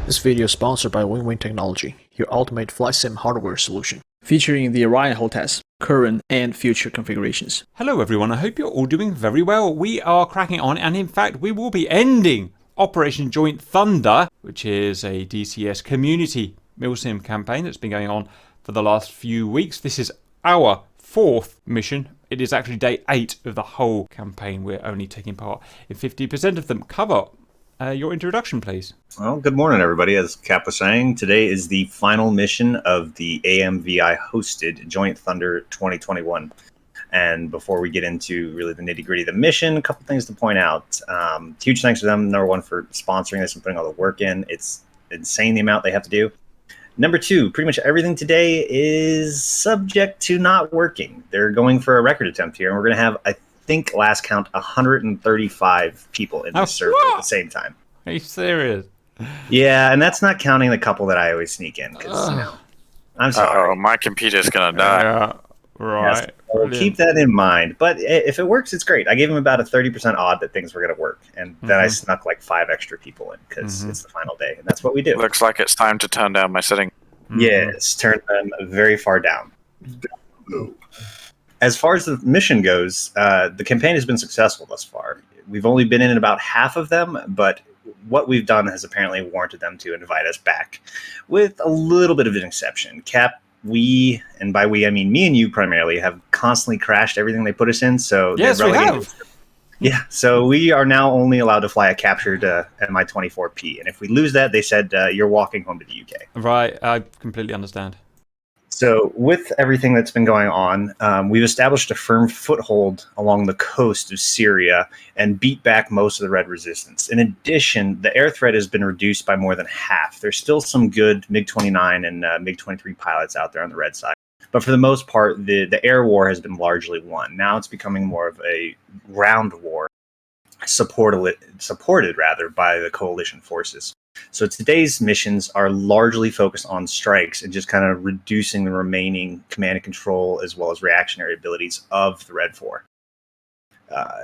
This video is sponsored by Wing Technology, your ultimate flight sim hardware solution, featuring the Orion hull test, current and future configurations. Hello everyone, I hope you're all doing very well. We are cracking on, and in fact we will be ending Operation Joint Thunder, which is a DCS community Milsim campaign that's been going on for the last few weeks. This is our fourth mission. It is actually day 8 of the whole campaign. We're only taking part in 50% of them. Cover your introduction, please. Well, good morning, everybody. As Cap was saying, today is the final mission of the AMVI-hosted Joint Thunder 2021. And before we get into really the nitty-gritty of the mission, a couple things to point out. Huge thanks to them, number one, for sponsoring this and putting all the work in. It's insane the amount they have to do. Number two, pretty much everything today is subject to not working. They're going for a record attempt here, and we're going to have, I think, last count, 135 people in this server at the same time. Are you serious? Yeah, and that's not counting the couple that I always sneak in, because, I'm sorry. Oh, my computer's going to die. Yeah, right. Yes, we'll keep that in mind. But if it works, it's great. I gave him about a 30% odd that things were going to work, and then I snuck like 5 extra people in, because it's the final day, and that's what we do. Looks like it's time to turn down my setting. Yes, turn them very far down. As far as the mission goes, the campaign has been successful thus far. We've only been in about half of them, but what we've done has apparently warranted them to invite us back, with a little bit of an exception. Cap, we, and by we I mean me and you primarily, have constantly crashed everything they put us in. So yes, we have. Yeah, so we are now only allowed to fly a captured Mi-24P, and if we lose that, they said you're walking home to the UK. Right, I completely understand. So with everything that's been going on, we've established a firm foothold along the coast of Syria and beat back most of the Red resistance. In addition, the air threat has been reduced by more than half. There's still some good MiG-29 and MiG-23 pilots out there on the Red side. But for the most part, the air war has been largely won. Now it's becoming more of a ground war, supported rather by the coalition forces. So today's missions are largely focused on strikes and just kind of reducing the remaining command and control as well as reactionary abilities of the Red 4.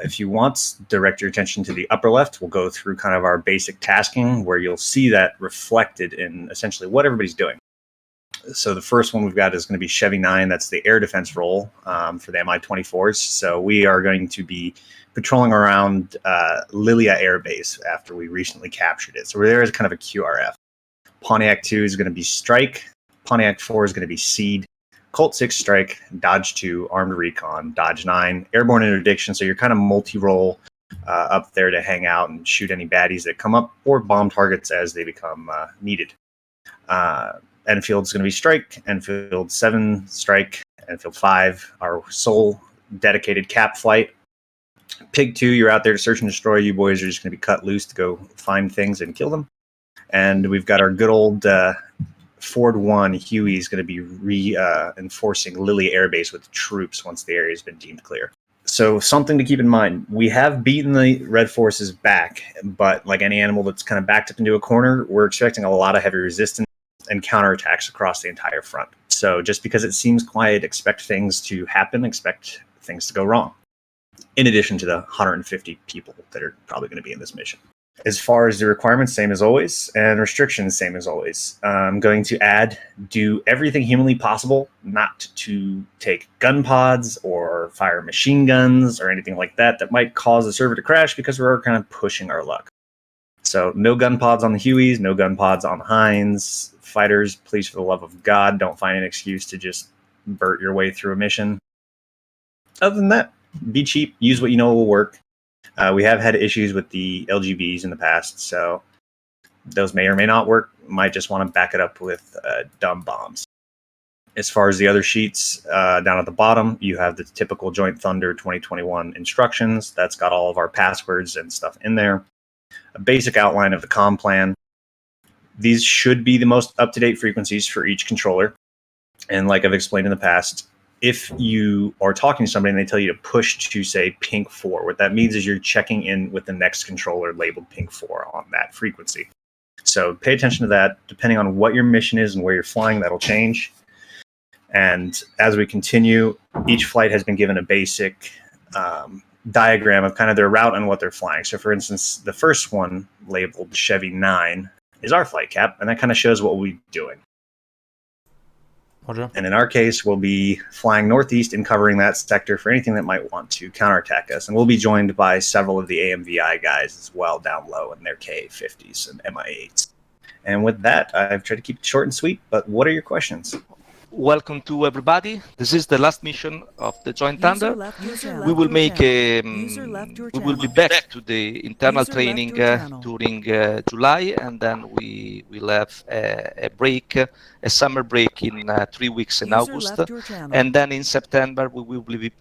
If you want, direct your attention to the upper left. We'll go through kind of our basic tasking where you'll see that reflected in essentially what everybody's doing. So the first one we've got is going to be Chevy 9. That's the air defense role for the Mi-24s. So we are going to be patrolling around Lilia Air Base after we recently captured it. So we're there as kind of a QRF. Pontiac 2 is going to be Strike. Pontiac 4 is going to be Seed. Colt 6 Strike. Dodge 2 Armed Recon. Dodge 9 Airborne Interdiction. So you're kind of multi-role up there to hang out and shoot any baddies that come up or bomb targets as they become needed. Enfield is going to be Strike. Enfield 7 Strike. Enfield 5 our sole dedicated cap flight. Pig 2, you're out there to search and destroy. You boys are just going to be cut loose to go find things and kill them. And we've got our good old Ford 1 Huey is going to be reinforcing Lily Air Base with troops once the area has been deemed clear. So something to keep in mind, we have beaten the Red forces back, but like any animal that's kind of backed up into a corner, we're expecting a lot of heavy resistance and counterattacks across the entire front. So just because it seems quiet, expect things to happen, expect things to go wrong. In addition to the 150 people that are probably going to be in this mission. As far as the requirements, same as always, and restrictions, same as always. I'm going to add, do everything humanly possible not to take gun pods or fire machine guns or anything like that that might cause the server to crash, because we're kind of pushing our luck. So no gun pods on the Hueys, no gun pods on the Hinds. Fighters, please, for the love of God, don't find an excuse to just burt your way through a mission. Other than that, be cheap, use what you know will work. We have had issues with the LGBs in the past, so those may or may not work. Might just want to back it up with dumb bombs. As far as the other sheets, down at the bottom, you have the typical Joint Thunder 2021 instructions. That's got all of our passwords and stuff in there. A basic outline of the comm plan. These should be the most up-to-date frequencies for each controller. And like I've explained in the past, if you are talking to somebody and they tell you to push to, say, pink 4, what that means is you're checking in with the next controller labeled pink 4 on that frequency. So pay attention to that. Depending on what your mission is and where you're flying, that'll change. And as we continue, each flight has been given a basic diagram of kind of their route and what they're flying. So for instance, the first one labeled Chevy 9 is our flight cap, and that kind of shows what we'll be doing. Roger. And in our case, we'll be flying northeast and covering that sector for anything that might want to counterattack us. And we'll be joined by several of the AMVI guys as well down low in their KA-50s and MI-8s. And with that, I've tried to keep it short and sweet, but what are your questions? Welcome to everybody. This is the last mission of the Joint Thunder. We will make we will be back to the internal training during July, and then we will have a break, a summer break in 3 weeks in August, and then in September we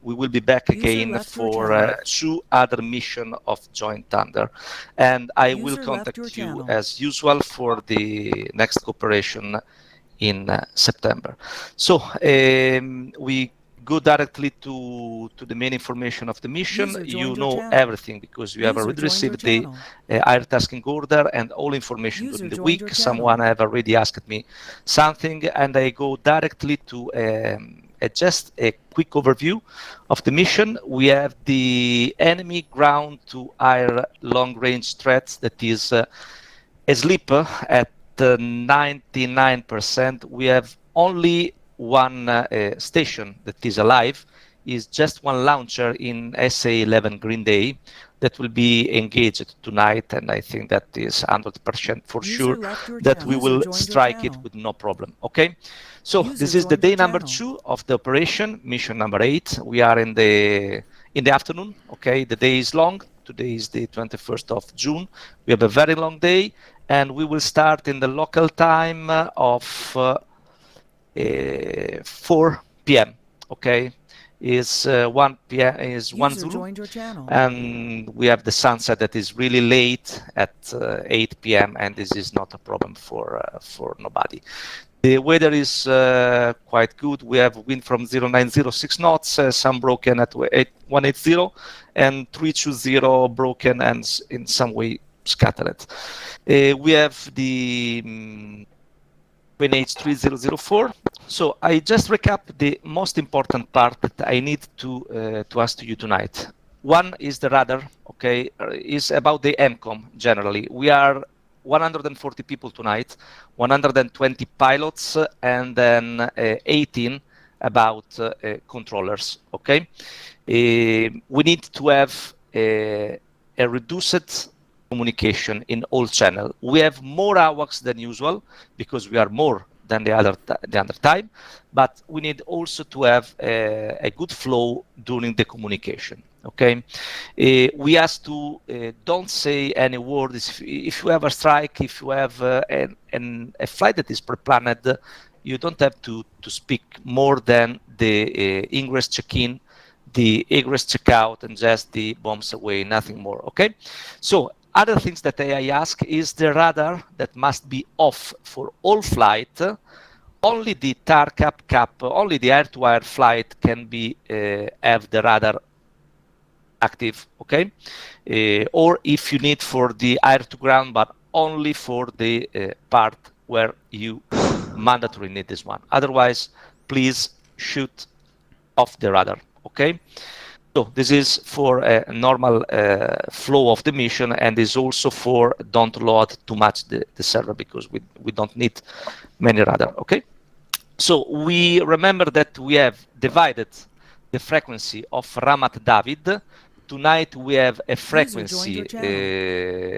will be back again for 2 other missions of Joint Thunder, and I will contact you as usual for the next cooperation in September. So we go directly to the main information of the mission. You know everything because you have already received the air tasking order and all information during the week. Someone have already asked me something, and I go directly to just a quick overview of the mission. We have the enemy ground to air long range threats that is asleep at 99%. We have only one station that is alive, is just one launcher in SA-11 Green Day that will be engaged tonight, and I think that is 100% for sure that we will strike it with no problem. Okay, so this is the day number 2 of the operation, mission number 8. We are in the afternoon. Okay, the day is long. Today is the 21st of June. We have a very long day, and we will start in the local time of 4 p.m. Okay, is 1 p.m. is 1 Zulu, and we have the sunset that is really late at 8 p.m. and this is not a problem for nobody. The weather is quite good. We have wind from 0906 knots, some broken at 180, and 320 broken and in some way scattered. We have the NH3004. So I just recap the most important part that I need to ask to you tonight. One is the radar, okay, is about the MCOM generally. We are 140 people tonight, 120 pilots, and then 18 about controllers, okay? We need to have a reduced communication in all channels. We have more hours than usual because we are more than the other time, but we need also to have a good flow during the communication. Okay, we ask to don't say any words. If you have a strike, if you have a flight that is pre-planned, you don't have to speak more than the ingress check-in, the egress check-out, and just the bombs away, nothing more. Okay, so other things that I ask is the radar that must be off for all flight. Only the TAR cap, only the air-to-air flight can be have the radar active, okay? Or if you need for the air-to-ground, but only for the part where you mandatory need this one. Otherwise, please shoot off the radar, okay? So this is for a normal flow of the mission, and is also for don't load too much the server because we don't need many radar, okay? So we remember that we have divided the frequency of Ramat David. Tonight we have a frequency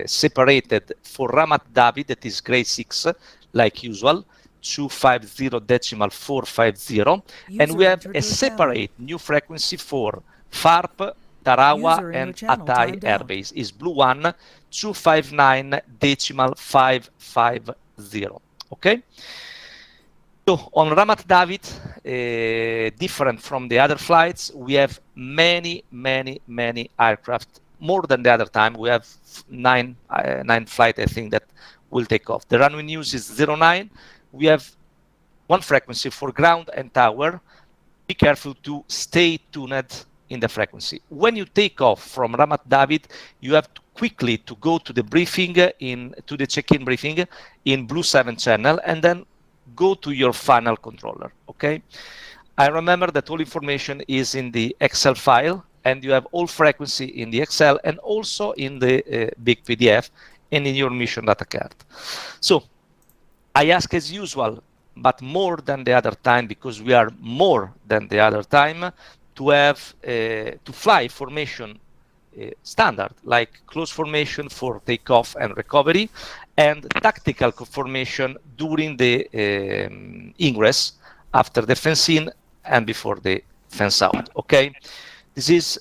separated for Ramat David that is grade 6, like usual, 250.450, and we have a separate new frequency for FARP, Tarawa, and Atay Airbase. Is blue one, 259.550. Okay. So on Ramat David, different from the other flights, we have many aircraft, more than the other time. We have nine flights, I think, that will take off. The runway news is 09. We have one frequency for ground and tower. Be careful to stay tuned in the frequency. When you take off from Ramat David, you have to quickly to go to the briefing, to the check-in briefing in Blue 7 channel, and then go to your final controller, okay? I remember that all information is in the Excel file, and you have all frequency in the Excel and also in the big PDF and in your mission data card. So I ask as usual, but more than the other time, because we are more than the other time, to have to fly formation standard, like close formation for takeoff and recovery, and tactical formation during the ingress, after the fence in and before the fence out. Okay, this is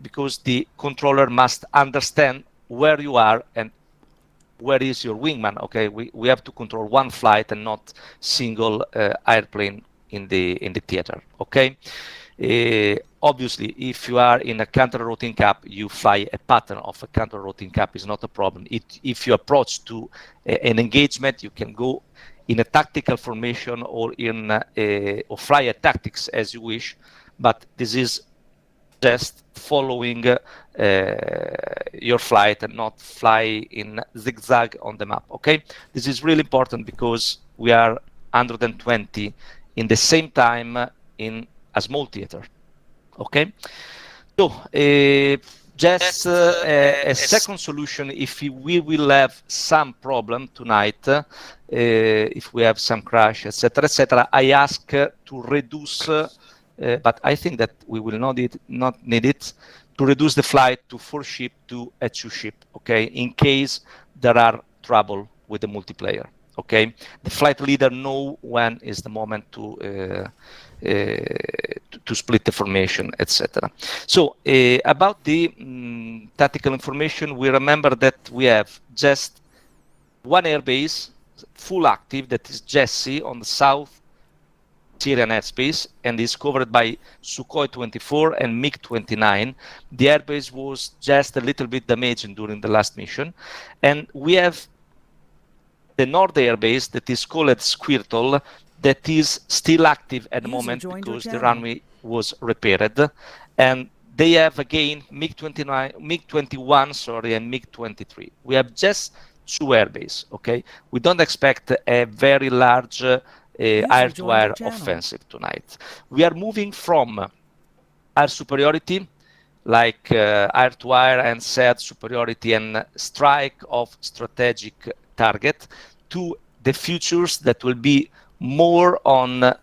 because the controller must understand where you are and where is your wingman. Okay, we have to control one flight and not single airplane in the theater. Okay. Obviously, if you are in a counter-rotating cap, you fly a pattern of a counter-rotating cap is not a problem. If you approach to an engagement, you can go in a tactical formation or in or fly a tactics as you wish. But this is just following your flight and not fly in zigzag on the map. Okay, this is really important because we are 120 in the same time in a small theater. Okay, so just a second solution if we will have some problem tonight, if we have some crash, etc., I ask to reduce, but I think that we will not need it, to reduce the flight to 4 ship to a 2 ship. Okay, in case there are trouble with the multiplayer. Okay, the flight leader know when is the moment to split the formation, etc. So about the tactical information, we remember that we have just one airbase full active, that is Jesse on the South Syrian airspace, and is covered by Sukhoi 24 and MiG-29. The airbase was just a little bit damaged during the last mission, and we have the North airbase that is called Squirtle, that is still active at the moment because the runway was repaired, and they have again MiG-21, sorry, and MiG-23. We have just 2 airbase. Okay, we don't expect a very large air-to-air offensive tonight. We are moving from air superiority, like air-to-air and SAD superiority and strike of strategic target, to the futures that will be more on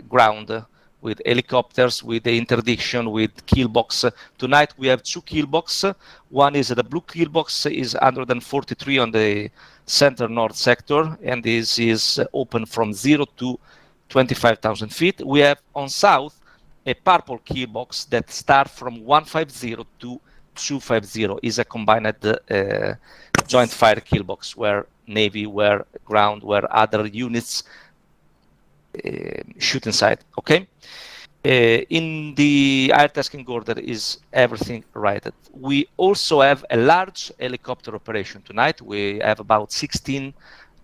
ground, with helicopters, with the interdiction, with kill box. Tonight we have 2 kill box. One is the blue kill box, is 143 on the center north sector, and this is open from 0 to 25,000 feet. We have on south a purple kill box that starts from 150 to 250. Is a combined joint fire kill box where Navy, where ground, where other units shoot inside. Okay, in the air tasking order is everything right. We also have a large helicopter operation tonight. We have about 16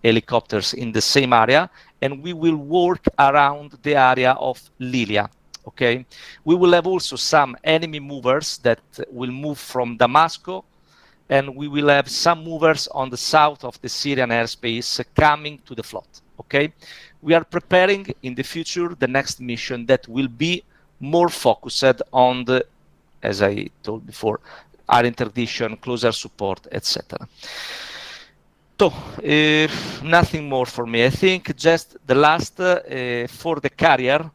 helicopters in the same area, and we will work around the area of Lilia. Okay, we will have also some enemy movers that will move from Damascus, and we will have some movers on the south of the Syrian airspace coming to the float. Okay, we are preparing in the future the next mission that will be more focused on the, as I told before, air interdiction, close air support, etc. So nothing more for me. I think just the last for the carrier,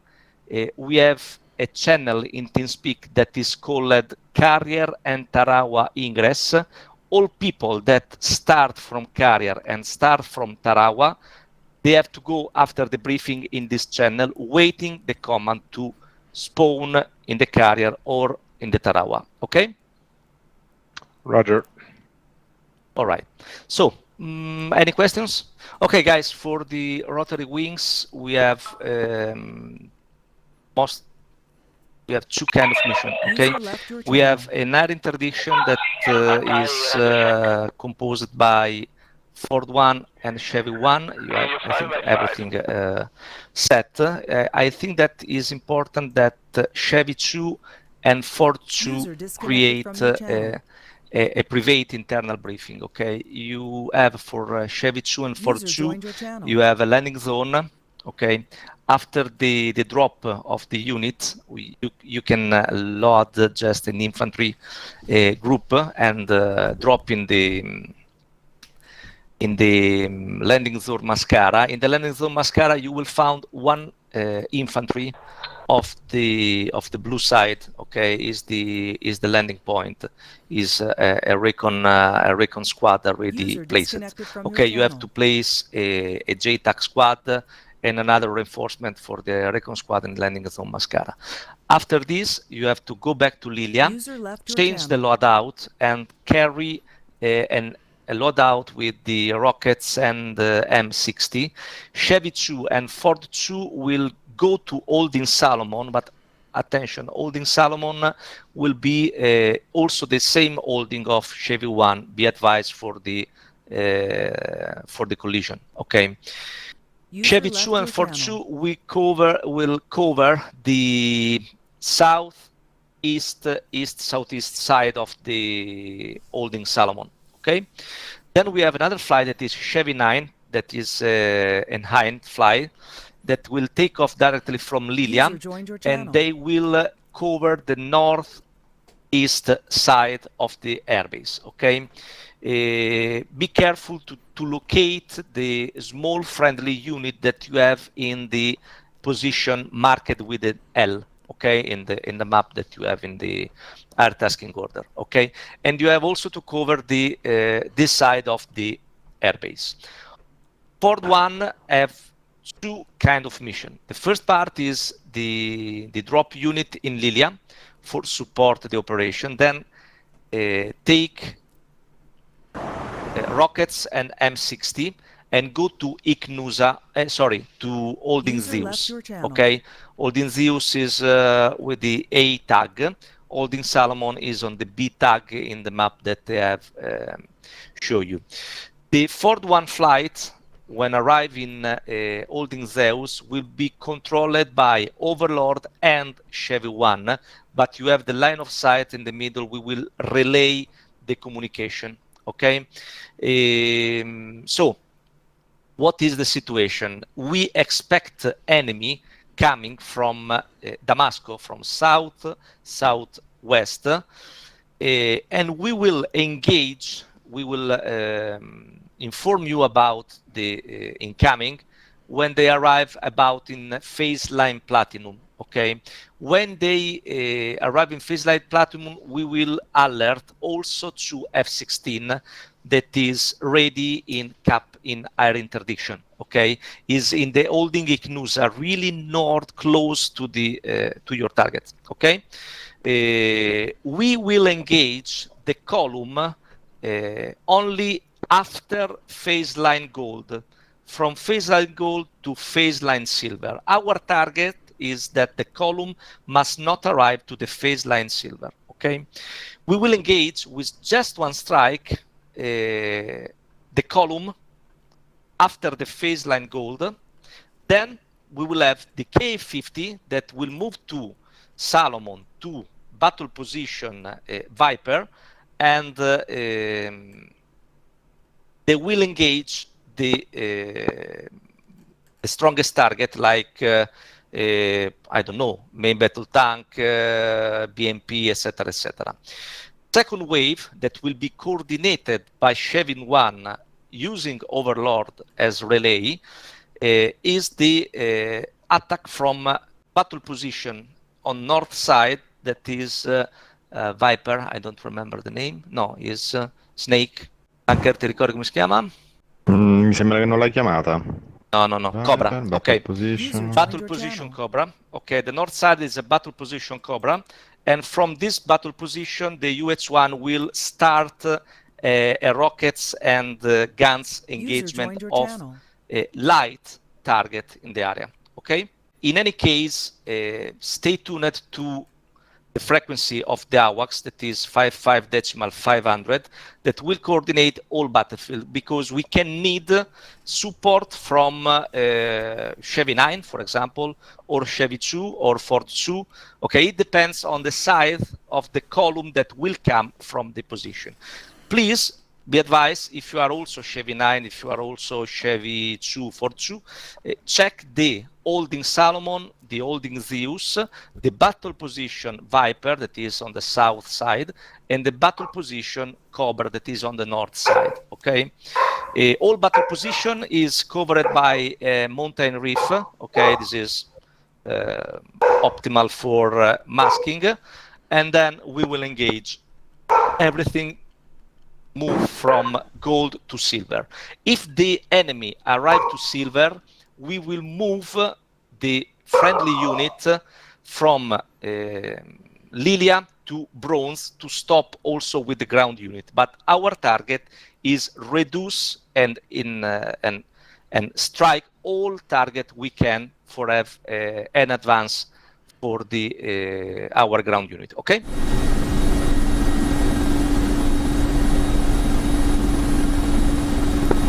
we have a channel in TeamSpeak that is called Carrier and Tarawa Ingress. All people that start from Carrier and start from Tarawa, they have to go after the briefing in this channel, waiting the command to spawn in the Carrier or in the Tarawa. Okay? Roger. All right. So, any questions? Okay, guys, for the rotary wings, we have we have 2 kind of mission. Okay, we have an air interdiction that is composed by Ford 1 and Chevy 1. You have, I think, everything set. I think that is important that Chevy 2 and Ford 2 create a private internal briefing. Okay, you have for Chevy 2 and Ford 2, you have a landing zone. Okay, after the drop of the unit, you can load just an infantry group and drop in the landing zone mascara. In the landing zone mascara, you will find one infantry of the blue side. Okay, is the landing point, is a recon squad already placed. Okay, you have to place a JTAC squad and another reinforcement for the recon squad and landing zone mascara. After this, you have to go back to Lilia, change the loadout, and carry a loadout with the rockets and M60. Chevy 2 and Ford 2 will go to Holding Salomon, but attention, Holding Salomon will be also the same holding of Chevy 1. Be advised for the collision. Okay. Chevy 2 and Ford 2 will cover the southeast side of the Holding Salomon. Okay. Then we have another flight that is Chevy 9, that is an Hind fly, that will take off directly from Lilia, and they will cover the northeast side of the airbase. Okay. Be careful to locate the small friendly unit that you have in the position marked with an L, okay, in the map that you have in the air tasking order. Okay, and you have also to cover the this side of the airbase. Ford 1 have two kind of mission. The first part is the drop unit in Lilia for support the operation. Then take rockets and M60 and go to to Holding Zeus. Okay, Holding Zeus is with the A tag. Holding Salomon is on the B tag in the map that they have show you. The Ford 1 flight, when arriving Holding Zeus, will be controlled by Overlord and Chevy 1, but you have the line of sight in the middle. We will relay the communication. Okay, so what is the situation? We expect enemy coming from Damascus, from southwest, and we will engage. We will inform you about the incoming when they arrive about in phase line platinum. Okay, when they arrive in phase line platinum, we will alert also to F-16 that is ready in air interdiction. Okay, is in the holding Ignusa, really north, close to the to your target. Okay, we will engage the column only after phase line gold, from phase line gold to phase line silver. Our target is that the column must not arrive to the phase line silver. Okay, we will engage with just one strike the column after the phase line gold. Then we will have the K-50 that will move to Salomon to battle position Viper, and they will engage the strongest target, like I don't know, main battle tank, BMP, etc., etc. Second wave that will be coordinated by Chevy 1 using Overlord as relay is the attack from battle position on north side, that is Viper. I don't remember the name. No, is Snake. Anker, ti ricordi come si chiama? Mi sembra che non l'hai chiamata. No, Cobra. Okay. Battle Your position channel. Cobra. Okay, the north side is a battle position Cobra. And from this battle position, the UH-1 will start a rockets and guns engagement your of channel. a light target in the area. Okay? In any case, stay tuned to the frequency of the AWACS, that is 55.500, that will coordinate all battlefield, because we can need support from Chevy 9, for example, or Chevy 2 or Ford 2. Okay, it depends on the size of the column that will come from the position. Please be advised, if you are also Chevy 9, if you are also Chevy 2, Ford 2, check the holding Salomon, the holding Zeus, the battle position Viper that is on the south side, and the battle position Cobra that is on the north side. Okay, All battle position is covered by a mountain reef. Okay, this is optimal for masking, and then we will engage. Everything move from gold to silver. If the enemy arrive to silver, we will move the friendly unit from Lilia to bronze to stop also with the ground unit. But our target is reduce and strike all target we can for have an advance for the our ground unit. Okay.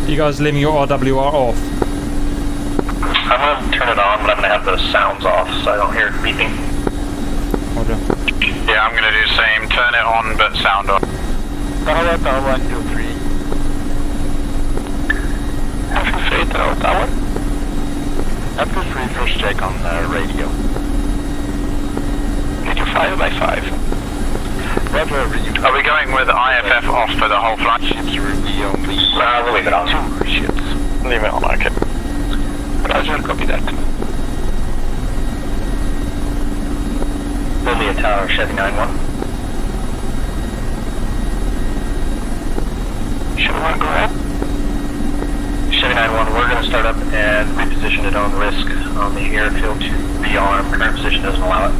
You guys leaving your RWR off? I'm going to turn it on, but I'm going to have the sounds off so I don't hear it beeping. Roger. Yeah, I'm gonna do the same. Turn it on, but sound off. Tower, tower, 1, 2, 3. F3, tower, tower. F3, first check on radio. Can you 5x5? Roger, Are we going with IFF off for the whole flight? ships really only. We'll leave it on. 2 ships. Leave it on, okay. Roger, copy that. Lilia Tower, Chevy 9-1. Chevy 1, go ahead. Chevy 9-1, we're going to start up and reposition it on risk on the airfield to rearm. Current position doesn't allow it.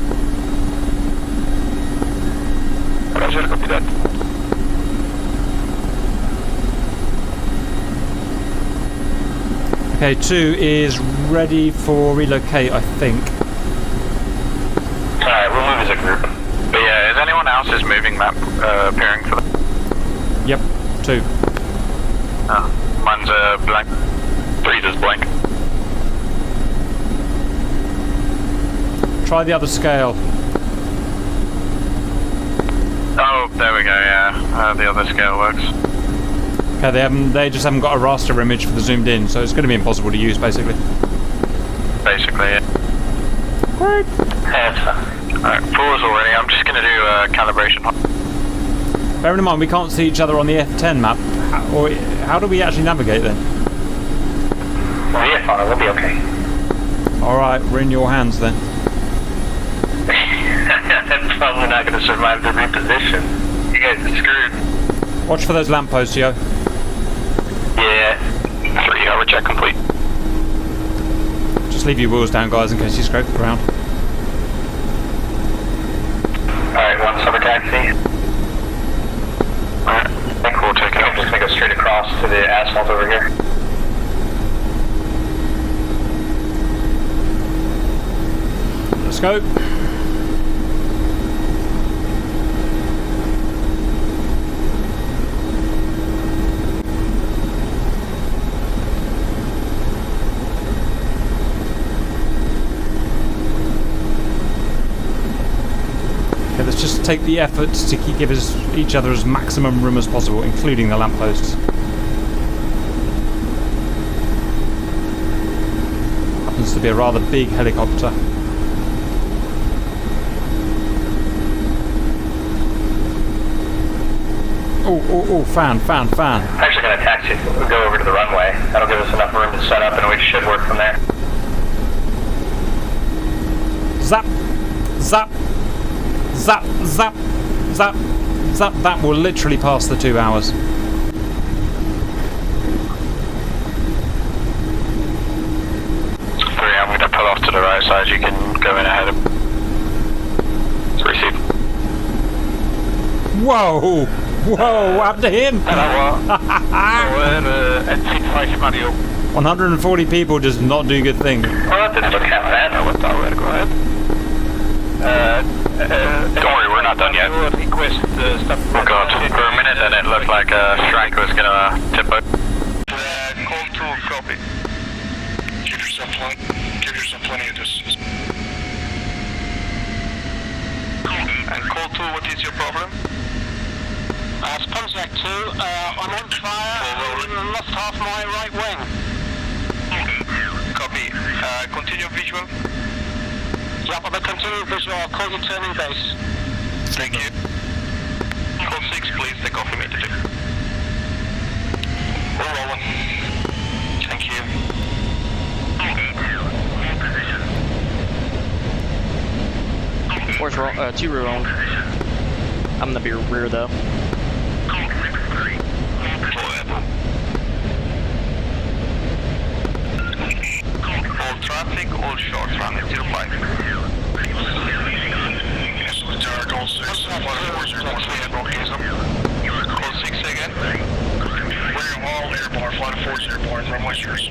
Roger, copy that. Okay, 2 is ready for relocate, I think. Alright, we'll move as a group. But yeah, is anyone else's moving map appearing for the... Yep, 2. Mine's blank. 3 is blank. Try the other scale. Oh, there we go, yeah. The other scale works. Okay, they just haven't got a raster image for the zoomed in, so it's going to be impossible to use, basically. Basically, yeah. Great. Alright, 4's already. I'm just gonna do calibration. Bearing in mind, we can't see each other on the F10 map. How do we actually navigate then? Well, yeah, Father, we'll be okay. Alright, we're in your hands then. I'm probably not going to survive the reposition. You guys are screwed. Watch for those lampposts, yo. Yeah. 3-hour check complete. Just leave your wheels down, guys, in case you scrape the ground. Alright, 1 summer taxi. Alright, I think we'll take it. I'm just going to go straight across to the asphalt over here. Let's go. Okay, let's just take the efforts to give us each other as maximum room as possible, including the lampposts. Happens to be a rather big helicopter. Oh, fan. I'm actually going to taxi, go over to the runway. That'll give us enough room to set up and we should work from there. Zap, zap, zap, zap, zap, zap. That will literally pass the 2 hours. I'm going to pull off to the right side. You can go in ahead of... Receive. Whoa! Whoa, what happened to him? 140 people does not do good things. Well, that didn't look half bad. Go ahead. Don't worry, we're not done yet. Oh god, for a minute then it looked like a strike was going to tip out. Call 2, copy. Give yourself plenty of distance. And call 2, what is your problem? Sponsac 2, I'm on fire, I lost half my right wing. Copy. Continue visual. Yep, I'm a continue visual, I'll call you turning base. Thank you. Call 6, please, take off immediately. We're rolling. Thank you. Where's two wrong? I'm in the rear though. All traffic, all short running 05. Yes, we are goal 6. Goal 6 again. We're all airborne, flight 4 airborne, runway yours.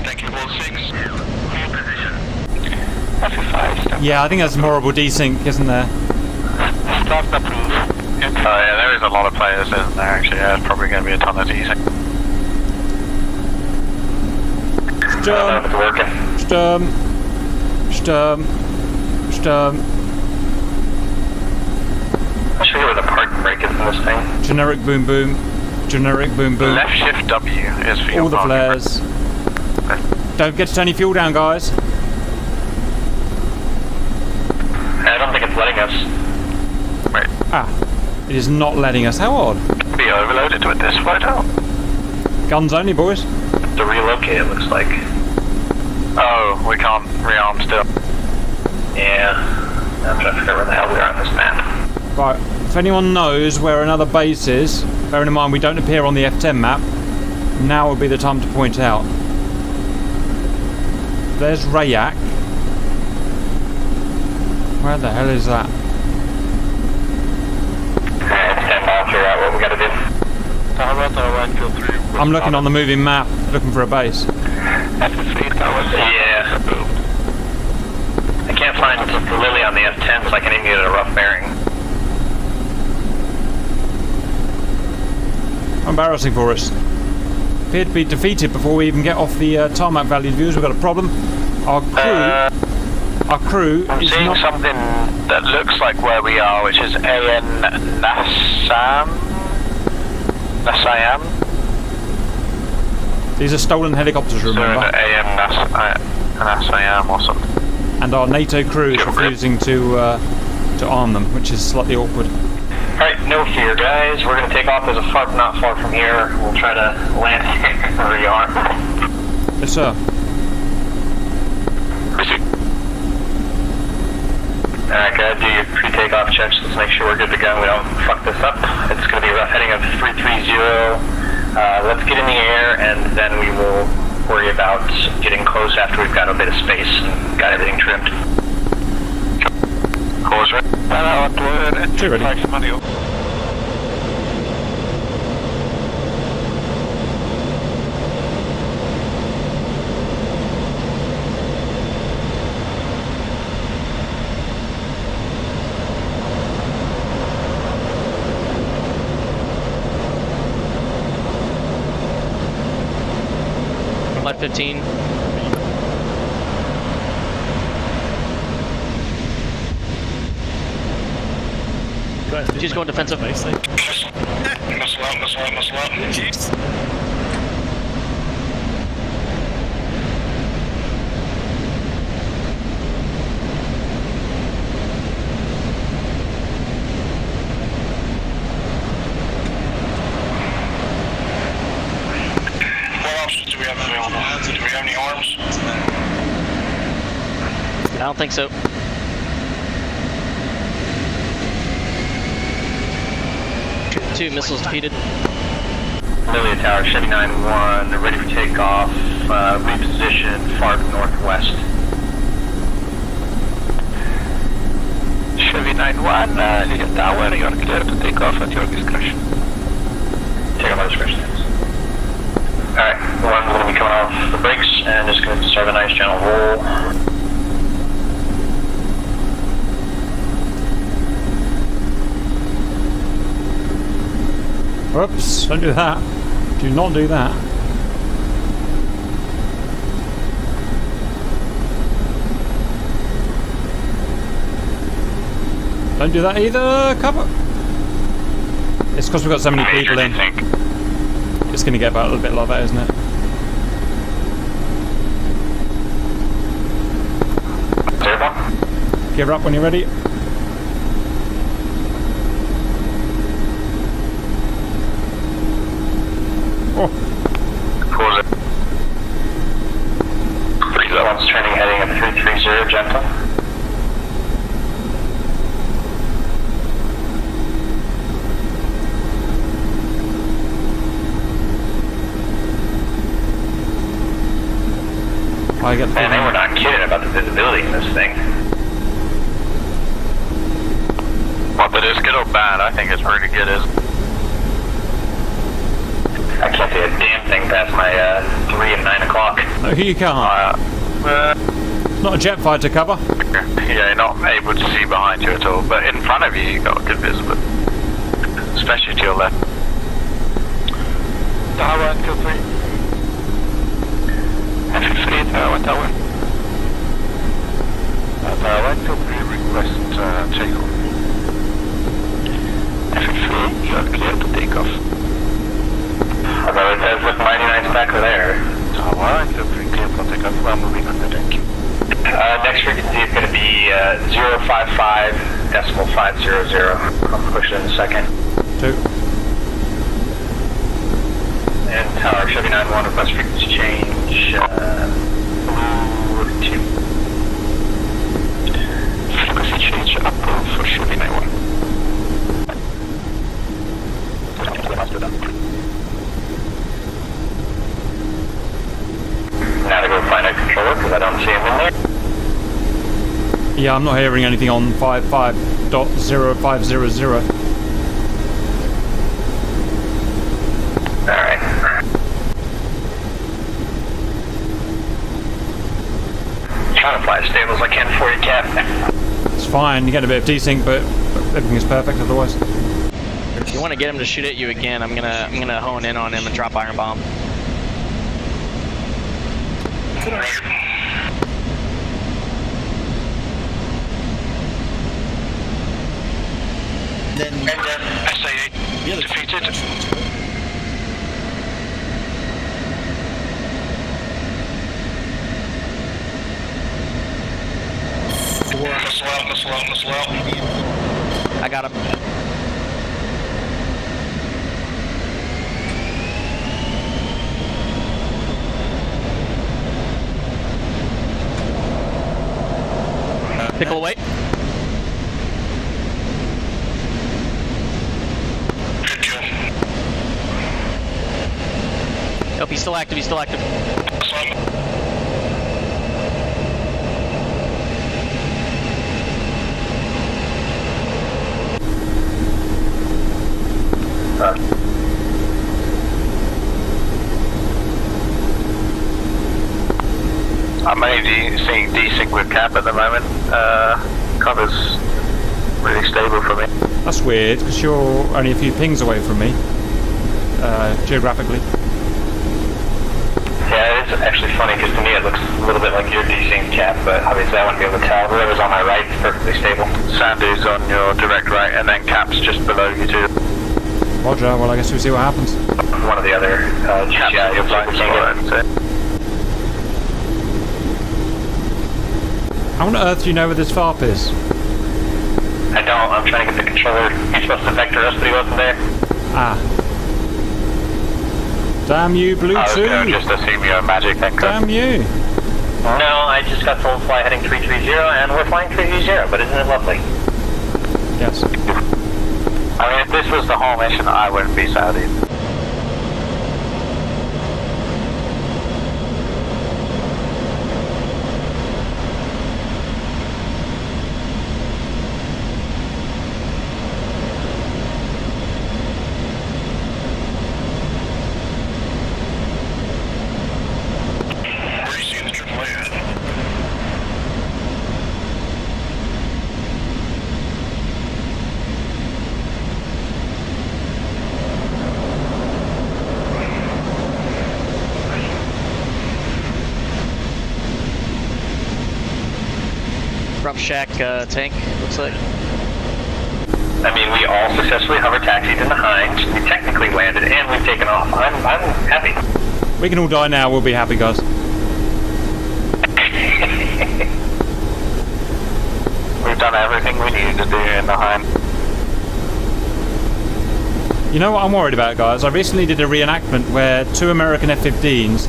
Thank you, goal 6. Yeah, I think that's some horrible desync, isn't there? Start approved. Yeah, there is a lot of players, isn't there, actually? Yeah, it's probably going to be a ton of desync. Sturm, It's working. Sturm, Sturm, Sturm. I'll show you where the parking brake is in this thing. Generic boom boom. Generic boom boom. Left shift W is for your All the parking. flares. Don't get to turn any fuel down, guys. I don't think it's letting us. Wait, Ah, it is not letting us. How odd. be overloaded with this flight out. Guns only, boys. To relocate, it looks like. Oh, we can't rearm still. Yeah. I'm trying to figure out where the hell we are on this map. Right, if anyone knows where another base is, bearing in mind we don't appear on the F10 map, now would be the time to point out. There's Rayak. Where the hell is that? Alright, stand by, figure out what we gotta do. I'm looking on the moving map, looking for a base. Yeah. I can't find Lily on the F10, so I can't even get a rough bearing. Embarrassing for us. Appear to be defeated before we even get off the tarmac valued views. We've got a problem. Our crew I'm is seeing not... something that looks like where we are, which is AN Nassam? These are stolen helicopters, remember? AM Nassam or something. And our NATO crew is Sure. refusing to arm them, which is slightly awkward. Alright, no fear, guys. We're gonna take off. There's a FARP not far from here. We'll try to land here where we are. Yes, sir. Alright, guys, do your pre-takeoff checks. Let's make sure we're good to go. We don't fuck this up. It's gonna be a rough heading of 330. Let's get in the air, and then we will worry about getting close after we've got a bit of space and got everything trimmed. Course ready. Too ready. Flight 15. She's going defensive. Muscle out, muscle out, muscle out. Jeez. What options do we have available? Do we have any arms? I don't think so. Two missiles defeated. Lilia Tower, Chevy 9-1, ready for takeoff, reposition, far northwest. Chevy 9-1, Lilia Tower, you're clear to take off at your discretion. Take off my discretion. Alright, one, we're going to be coming off the brakes and just going to start a nice gentle roll. Whoops, don't do that. Do not do that. Don't do that either. Cover. It's because we've got so many people in. It's going to get about a little bit like that, isn't it? Give her up when you're ready. Pause it. 301's turning heading at 330, gentle. I get the Man, they were not kidding about the visibility in this thing. Well, but it's good or bad? I think it's pretty good, isn't it? I can't see a damn thing past my 3 and 9 o'clock. No, you can't. It's not a jet fighter cover. Yeah, you're not able to see behind you at all, but in front of you, you've got good visibility. Especially to your left. Tower 123. F3, Tower 1 Tower. Tower 123, request takeoff. F3, you are clear to take off. Although it does look mighty nice back there. Tower 123, clear for takeoff. We're moving on the deck. Next frequency is going to be 055.500. I'll push it in a second. 2. And Tower Chevy 91, request frequency change, blue 2. Frequency change approved for Chevy 91. Now to go find a controller because I don't see him in there. Yeah, I'm not hearing anything on 55.0500. Alright. Trying to fly as stable as I can for you, Cap. It's fine, you get a bit of desync, but everything is perfect otherwise. If you want to get him to shoot at you again, I'm gonna hone in on him and drop iron bomb. Then SA8 defeated. Missile out. I got him. Pickle away. Good kill. Nope, he's still active, I'm only seeing desync with Cap at the moment. Cover's really stable for me. That's weird, because you're only a few pings away from me, geographically. Yeah, it's actually funny because to me it looks a little bit like your desync, Cap, but obviously I wouldn't be able to tell. Whoever's on my right is perfectly stable. Sandy's on your direct right, and then Cap's just below you too. Roger, well I guess we'll see what happens. One of the other GTI You're blind spot, and How on earth do you know where this FARP is? I don't. I'm trying to get the controller. He's supposed to vector us, but he wasn't there. Ah. Damn you, Blue I was 2! going to just assume you're a magic thinker. Damn you! No, I just got told to fly heading 330, and we're flying 330, but isn't it lovely? Yes. I mean, if this was the whole mission, I wouldn't be Saudi. Rough shack tank, looks like. I mean, we all successfully hover taxied in the Heinz. We technically landed, and we've taken off. I'm happy. We can all die now, we'll be happy, guys. We've done everything we needed to do in the Heim. You know what I'm worried about, guys? I recently did a reenactment where 2 American F-15s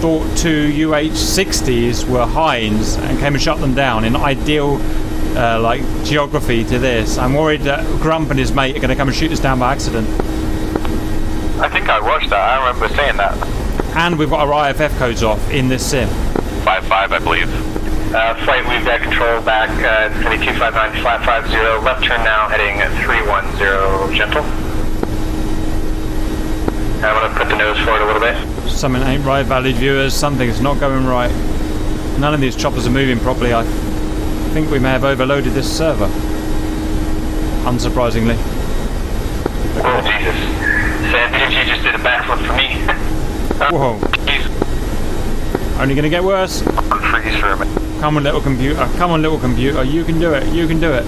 thought 2 UH-60s were Heinz and came and shut them down in ideal like geography to this. I'm worried that Grump and his mate are going to come and shoot us down by accident. I think I watched that. I remember saying that. And we've got our IFF codes off in this sim. 5-5, I believe. Flight, we've got control back. It's going to be 259, flat 50. Left turn now, heading 310, gentle. I'm going to put the nose forward a little bit. Something ain't right, valued viewers. Something's not going right. None of these choppers are moving properly. I think we may have overloaded this server. Unsurprisingly. Oh, Jesus. Sam, you just did a backflip for me. Whoa. Jeez. Only going to get worse. I'm freeze for a minute. Come on, little computer. Come on, little computer. You can do it. You can do it.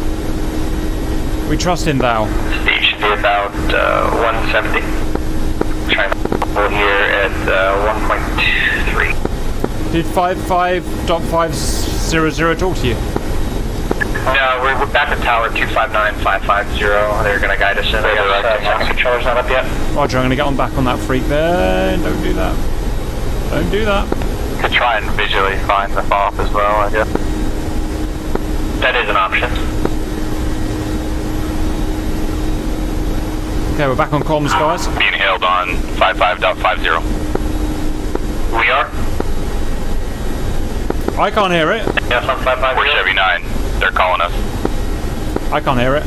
We trust in thou. Speed should be about 170. Trying to pull here at 1.3. Did 55.500 talk to you? No, we're back at tower 259-550. They're going to guide us in. The controller's not up yet. Roger, I'm going to get on back on that freak there. Don't do that. Don't do that. Could try and visually find the FOP as well, I guess. That is an option. Okay, we're back on comms, guys. Being hailed on 55.50. We are? I can't hear it. Yes, on 550. We're Chevy 9. They're calling us. I can't hear it.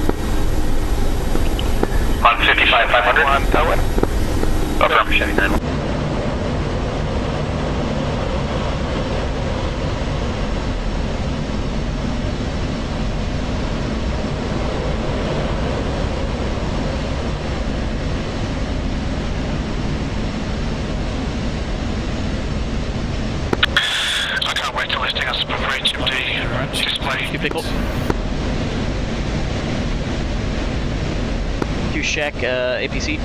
On 55.500. Affirm. Chevy 9. Check APC.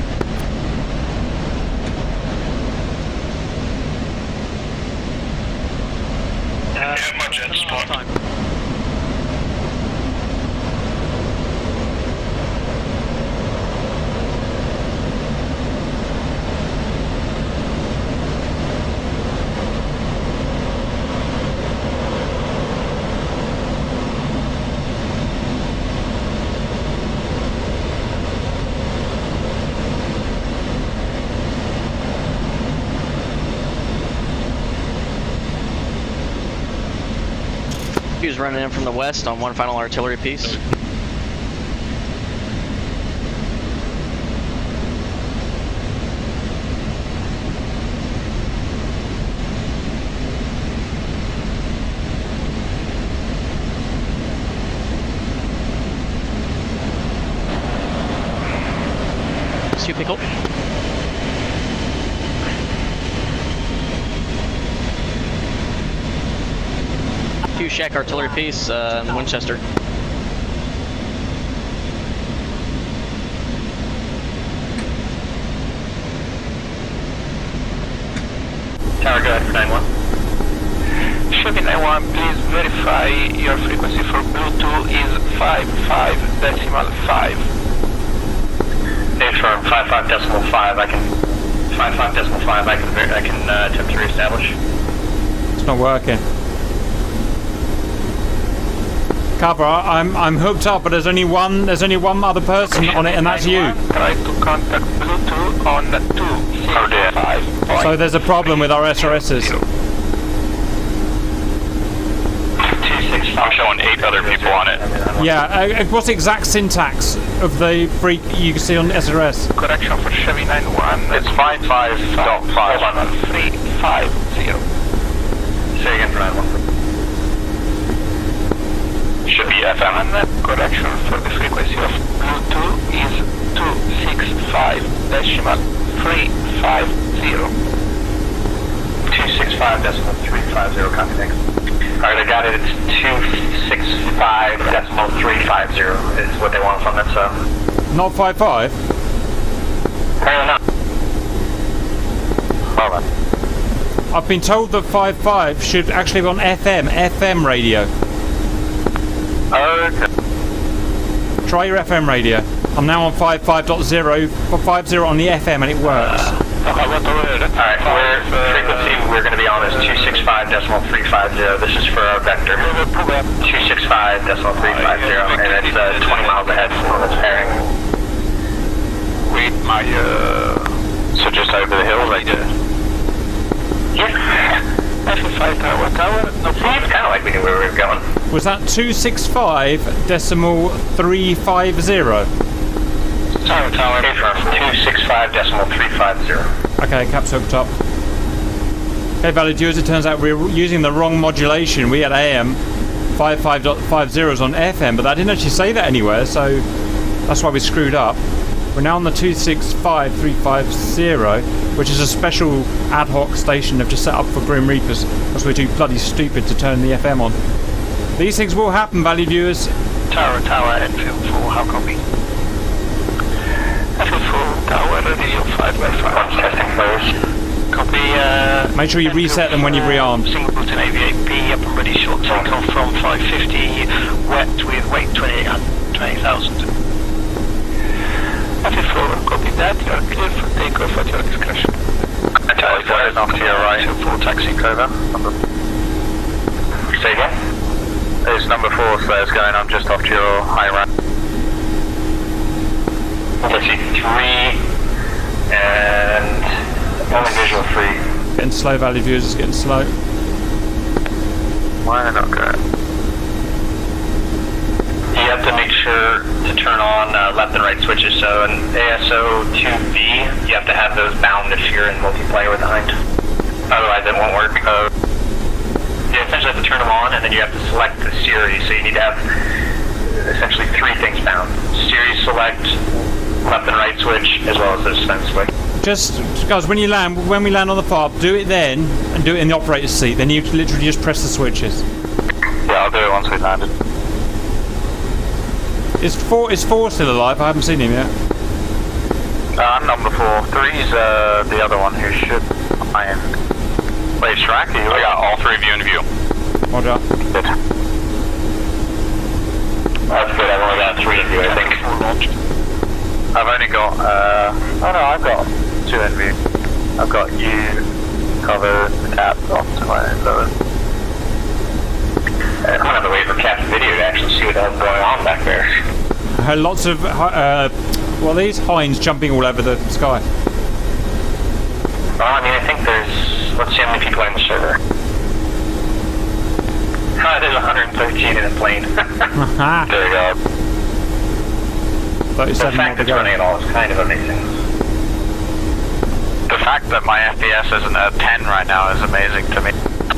Time. He's running in from the west on one final artillery piece. Stu Pickle. Shack artillery piece in Winchester. Tower, go ahead for 9-1. Chevy 9-1, please verify your frequency for Bluetooth is 55.5. Affirm 55.5. I can 55.5. I can attempt to reestablish. It's not working. Cover. I'm hooked up, but there's only one other person on it, and that's you. Try to contact Bluetooth on 265. So there's a problem with our SRSs. I'm showing 8 other people on it. Yeah. What's the exact syntax of the freak you can see on SRS? Correction for Chevy 9-1. It's 55.5. 350. Say again for 9-1. Should be FM. Correction for the frequency of Bluetooth is 265.350. 265.350, copy, thanks. Alright, I got it. It's 265.350 is what they want from it, so. Not 55? Apparently not. Hold on. I've been told that 55 should actually be on FM radio. Okay. Try your FM radio. I'm now on 55.0, 50 on the FM, and it works. Alright, frequency we're going to be on is 265.350. This is for our vector. 265.350, and it's 20 miles ahead on this pairing. Read my, so just over the hill, right there? Yeah. F5 tower. No, see, it's kind of like we knew where we were going. Was that 265.350? Tower. Confirm, 265.350. Okay, caps hooked up. Okay, valid viewers, it turns out we're using the wrong modulation. We had AM 55.50s on FM, but that didn't actually say that anywhere, so that's why we screwed up. We're now on the 265.350, which is a special ad hoc station they've just set up for Grim Reapers, because we're too bloody stupid to turn the FM on. These things will happen, valid viewers. Tower, Enfield 4, how copy? Enfield 4, tower, radio 5x5. Testing first. Copy, Make sure you reset them when you've rearmed. Single Bluetooth AV8B, up and ready, short takeoff from 550, wet with weight 20,000. Enfield 4, copy that, you are clear for takeoff at your discretion. Tower 4 is off to your right. Enfield 4, taxi cover. Say again? There's number 4 flares going on just off to your high ramp. I see 3 and only visual 3. Getting slow, valid viewers, it's getting slow. Why are they not good? You have to make sure to turn on left and right switches. So in ASO 2B, you have to have those bound if you're in multiplayer with the Hind. Otherwise it won't work. You essentially have to turn them on, and then you have to select the series. So you need to have essentially 3 things bound. Series select, left and right switch, as well as the suspense switch. Just, guys, when we land on the FARP, do it then, and do it in the operator's seat. Then you literally just press the switches. Yeah, I'll do it once we've landed. Is four still alive? I haven't seen him yet. I'm number 4. 3's the other one who should iron. Wait, Shrek, I got all 3 of you in view. Roger. Good. That's good, I've only got 3 in view, I think. I've only got, oh no, I've got 2 in view. I've got you, cover, tap, off to my lower. I'm gonna have to wait for Cap's video to actually see what the hell's going on back there. Lots of, these hinds jumping all over the sky. Well, I mean, I think there's, let's see how many people are in the server. There's 113 in a plane. There you go. 37 The more fact to that it's go. running at all is kind of amazing. The fact that my FPS isn't at 10 right now is amazing to me.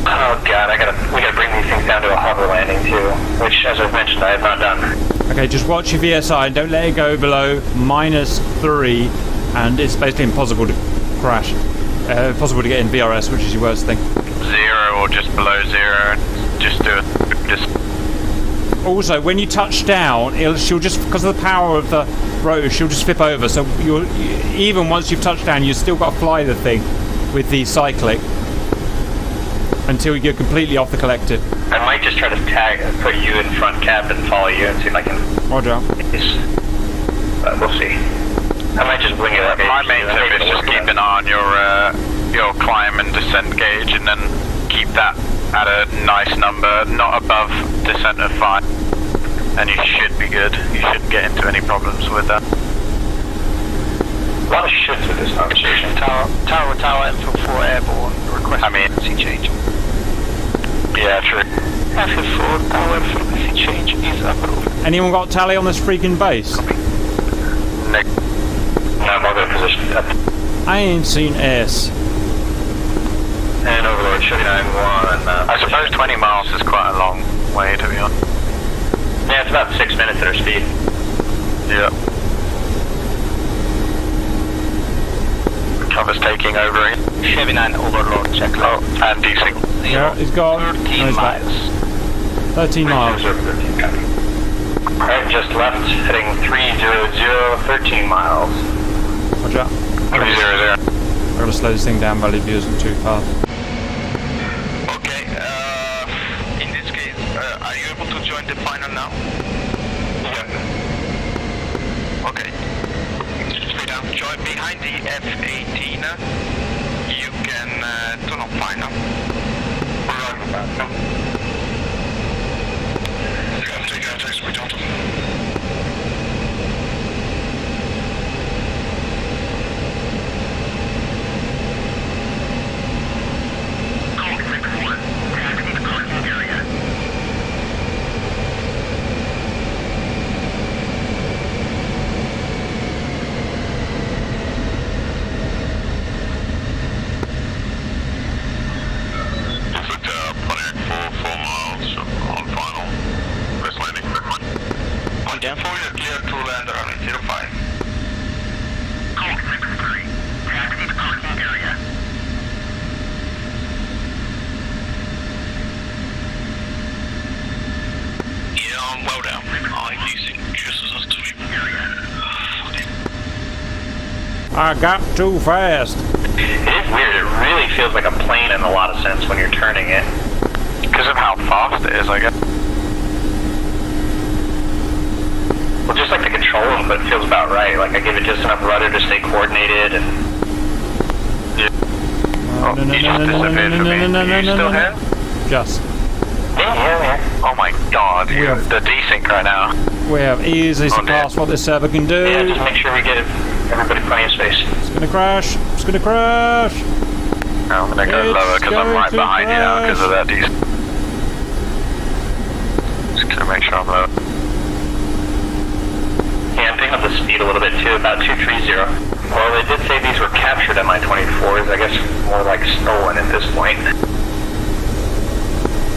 Oh god, we gotta bring these things down to a hover landing too, which, as I've mentioned, I have not done. Okay, just watch your VSI and don't let it go below -3, and it's basically impossible to crash. Possible to get in VRS, which is your worst thing. 0 or just below 0, just do it. Also, when you touch down, she'll just, because of the power of the rotor, she'll just flip over. So even once you've touched down, you've still got to fly the thing with the cyclic until you get completely off the collective. I might just try to put you in front, Cap, and follow you and see if I can. Roger. We'll see. I might just bring it up. My main tip is just keep an eye on your climb and descent gauge, and then keep that at a nice number, not above descent of 5, and you should be good. You shouldn't get into any problems with that. A lot of shits with this conversation. Tower, Enfield 4 airborne. Request frequency change. Yeah, true. Enfield 4 tower frequency change is approved. Anyone got tally on this freaking base? Nick. No, I'm not good position. I ain't seen S. And Overlord, show me 9-1. I suppose 20 miles is quite a long way, to be honest. Yeah, it's about 6 minutes at our speed. Yeah. Cover's taking over in. Chevy 9 Overlord, check low. And DC. Yeah, he's gone. 13 No, he's back. miles. 13 miles. 13, copy. Alright, just left, heading 300, 13 miles. Roger. 300. I've got to slow this thing down, valid viewers, I'm too fast. Okay, in this case, are you able to join the final now? Yeah. Okay. Straight down. Join behind the F-18. You can turn on fire now. You gotta take contact with Delta. Down. You're clear to land around 05. Yeah, I'm well down. I'm using just as to I got too fast. It is weird. It really feels like a plane in a lot of sense when you're turning it. because of how fast it is, I guess. Well, just like the control input feels about right. Like I give it just enough rudder to stay coordinated and... Oh, he just disappeared from me. You still here? Just. Yeah. Oh my god, you're the desync right now. We have easily surpassed what this server can do. Yeah, just make sure we get everybody plenty of space. It's gonna crash. It's gonna crash. No, I'm gonna go lower because I'm right behind you now because of that desync. Just gonna make sure I'm low. Yeah, I'm picking up the speed a little bit too, about 230. Well, they did say these were captured Mi-24s, I guess more like stolen at this point.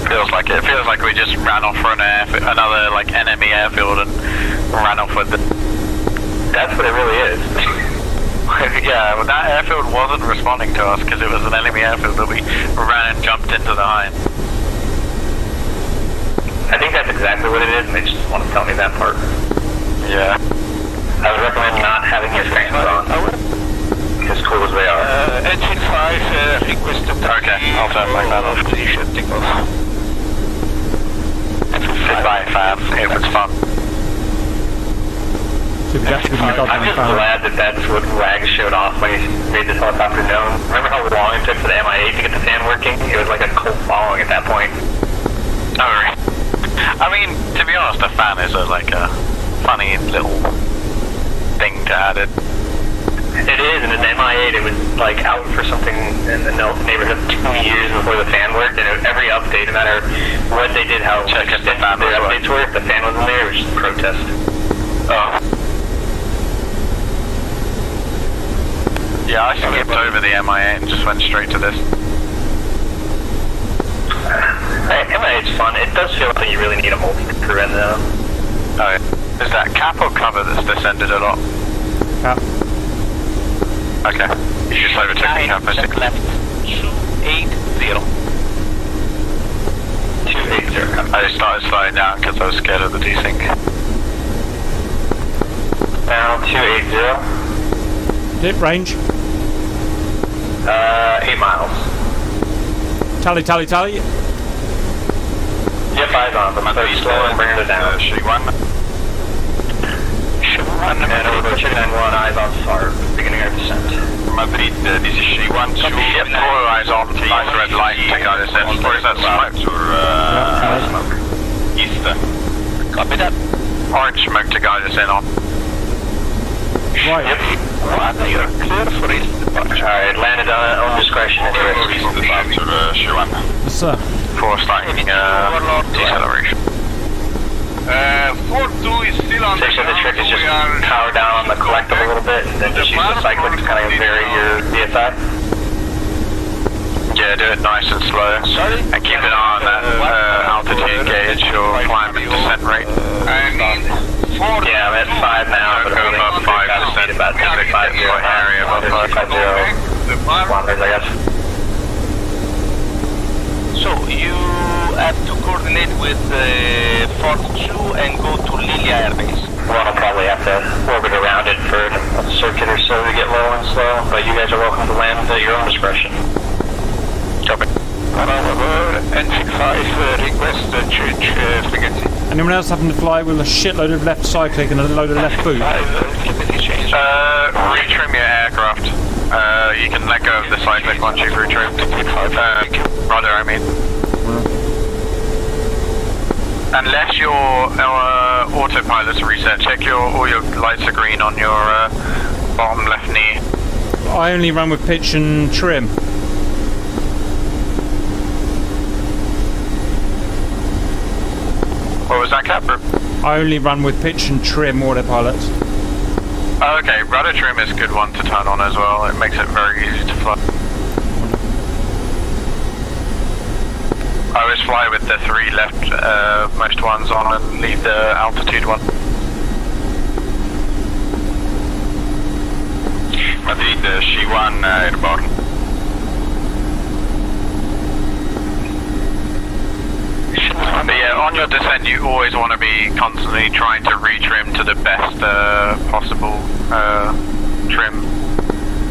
Feels like it. Feels like we just ran off for another like enemy airfield and ran off with it. That's what it really is. Yeah, well, that airfield wasn't responding to us because it was an enemy airfield that we ran and jumped into the hive. I think that's exactly what it is, and they just want to tell me that part. Yeah. I would recommend not having your fans on. As cool as they are. Engine 5 requested. Okay, I'll turn my fan off. You should take off. Goodbye, fam. It was fun. I'm just glad that that's what Wag showed off when he made this helicopter known. Remember how long it took for the MI8 to get the fan working? It was like a cult following at that point. Oh, really? I mean, to be honest, the fan is like a funny little thing to add in. It is, and in MI8 it was like out for something in the neighborhood of 2 years before the fan worked, and every update, no matter what they did, how extensive their updates were, if the fan wasn't there, it was just protest. Oh. Yeah, I skipped over the MI8 and just went straight to this. MI8's fun. It does feel like you really need a multi-crew in though. Oh, is that cap or cover that's descended a lot? Cap. Okay. You just overtook the cap, I think. Left. 280. 280. I just started slowing down because I was scared of the desync. Now 280. Dip range. 8 miles. Tally. Yep, eyes on, but so you slow and bringing it down. Sheet 1. And over to chicken 1, eyes on start, beginning our descent. Madrid, this is sheet 1. Ship 4, eyes on, nice red light to guide us in. Or is that smoke? Smoke. East. Copy that. Orange smoke to guide us in on. Right. Yep. You're clear for east departure. Alright, landed on own discretion at Sheet 1. Yes, sir. For starting deceleration. 4-2 is still on So you said the trick is just power down on the collective a little bit, and then just use the cyclic to kind of vary your DSI? Yeah, do it nice and slow. And keep an eye on that altitude gauge or climb and descent rate. Yeah, I'm at 5 now, but Go above 5 descent. about 250 area above 5. kilometers, I guess. So you have to coordinate with Fort 2 and go to Lilia Air Base. One will probably have to orbit around it for a circuit or so to get low and slow, but you guys are welcome to land at your own discretion. Copy. N65 request change frequency. Anyone else having to fly with a shitload of left side click and a load of left boot? Retrim your aircraft. You can let go of the side click once you've retrimmed. Rudder, I mean. Unless your autopilot's reset, check all your lights are green on your bottom left knee. I only run with pitch and trim. What was that, Cap? I only run with pitch and trim autopilots. Oh, okay, rudder trim is a good one to turn on as well. It makes it very easy to fly. I always fly with the 3 left most ones on and leave the altitude one. Madrid, She-1 airborne. But yeah, on your descent you always want to be constantly trying to retrim to the best possible trim.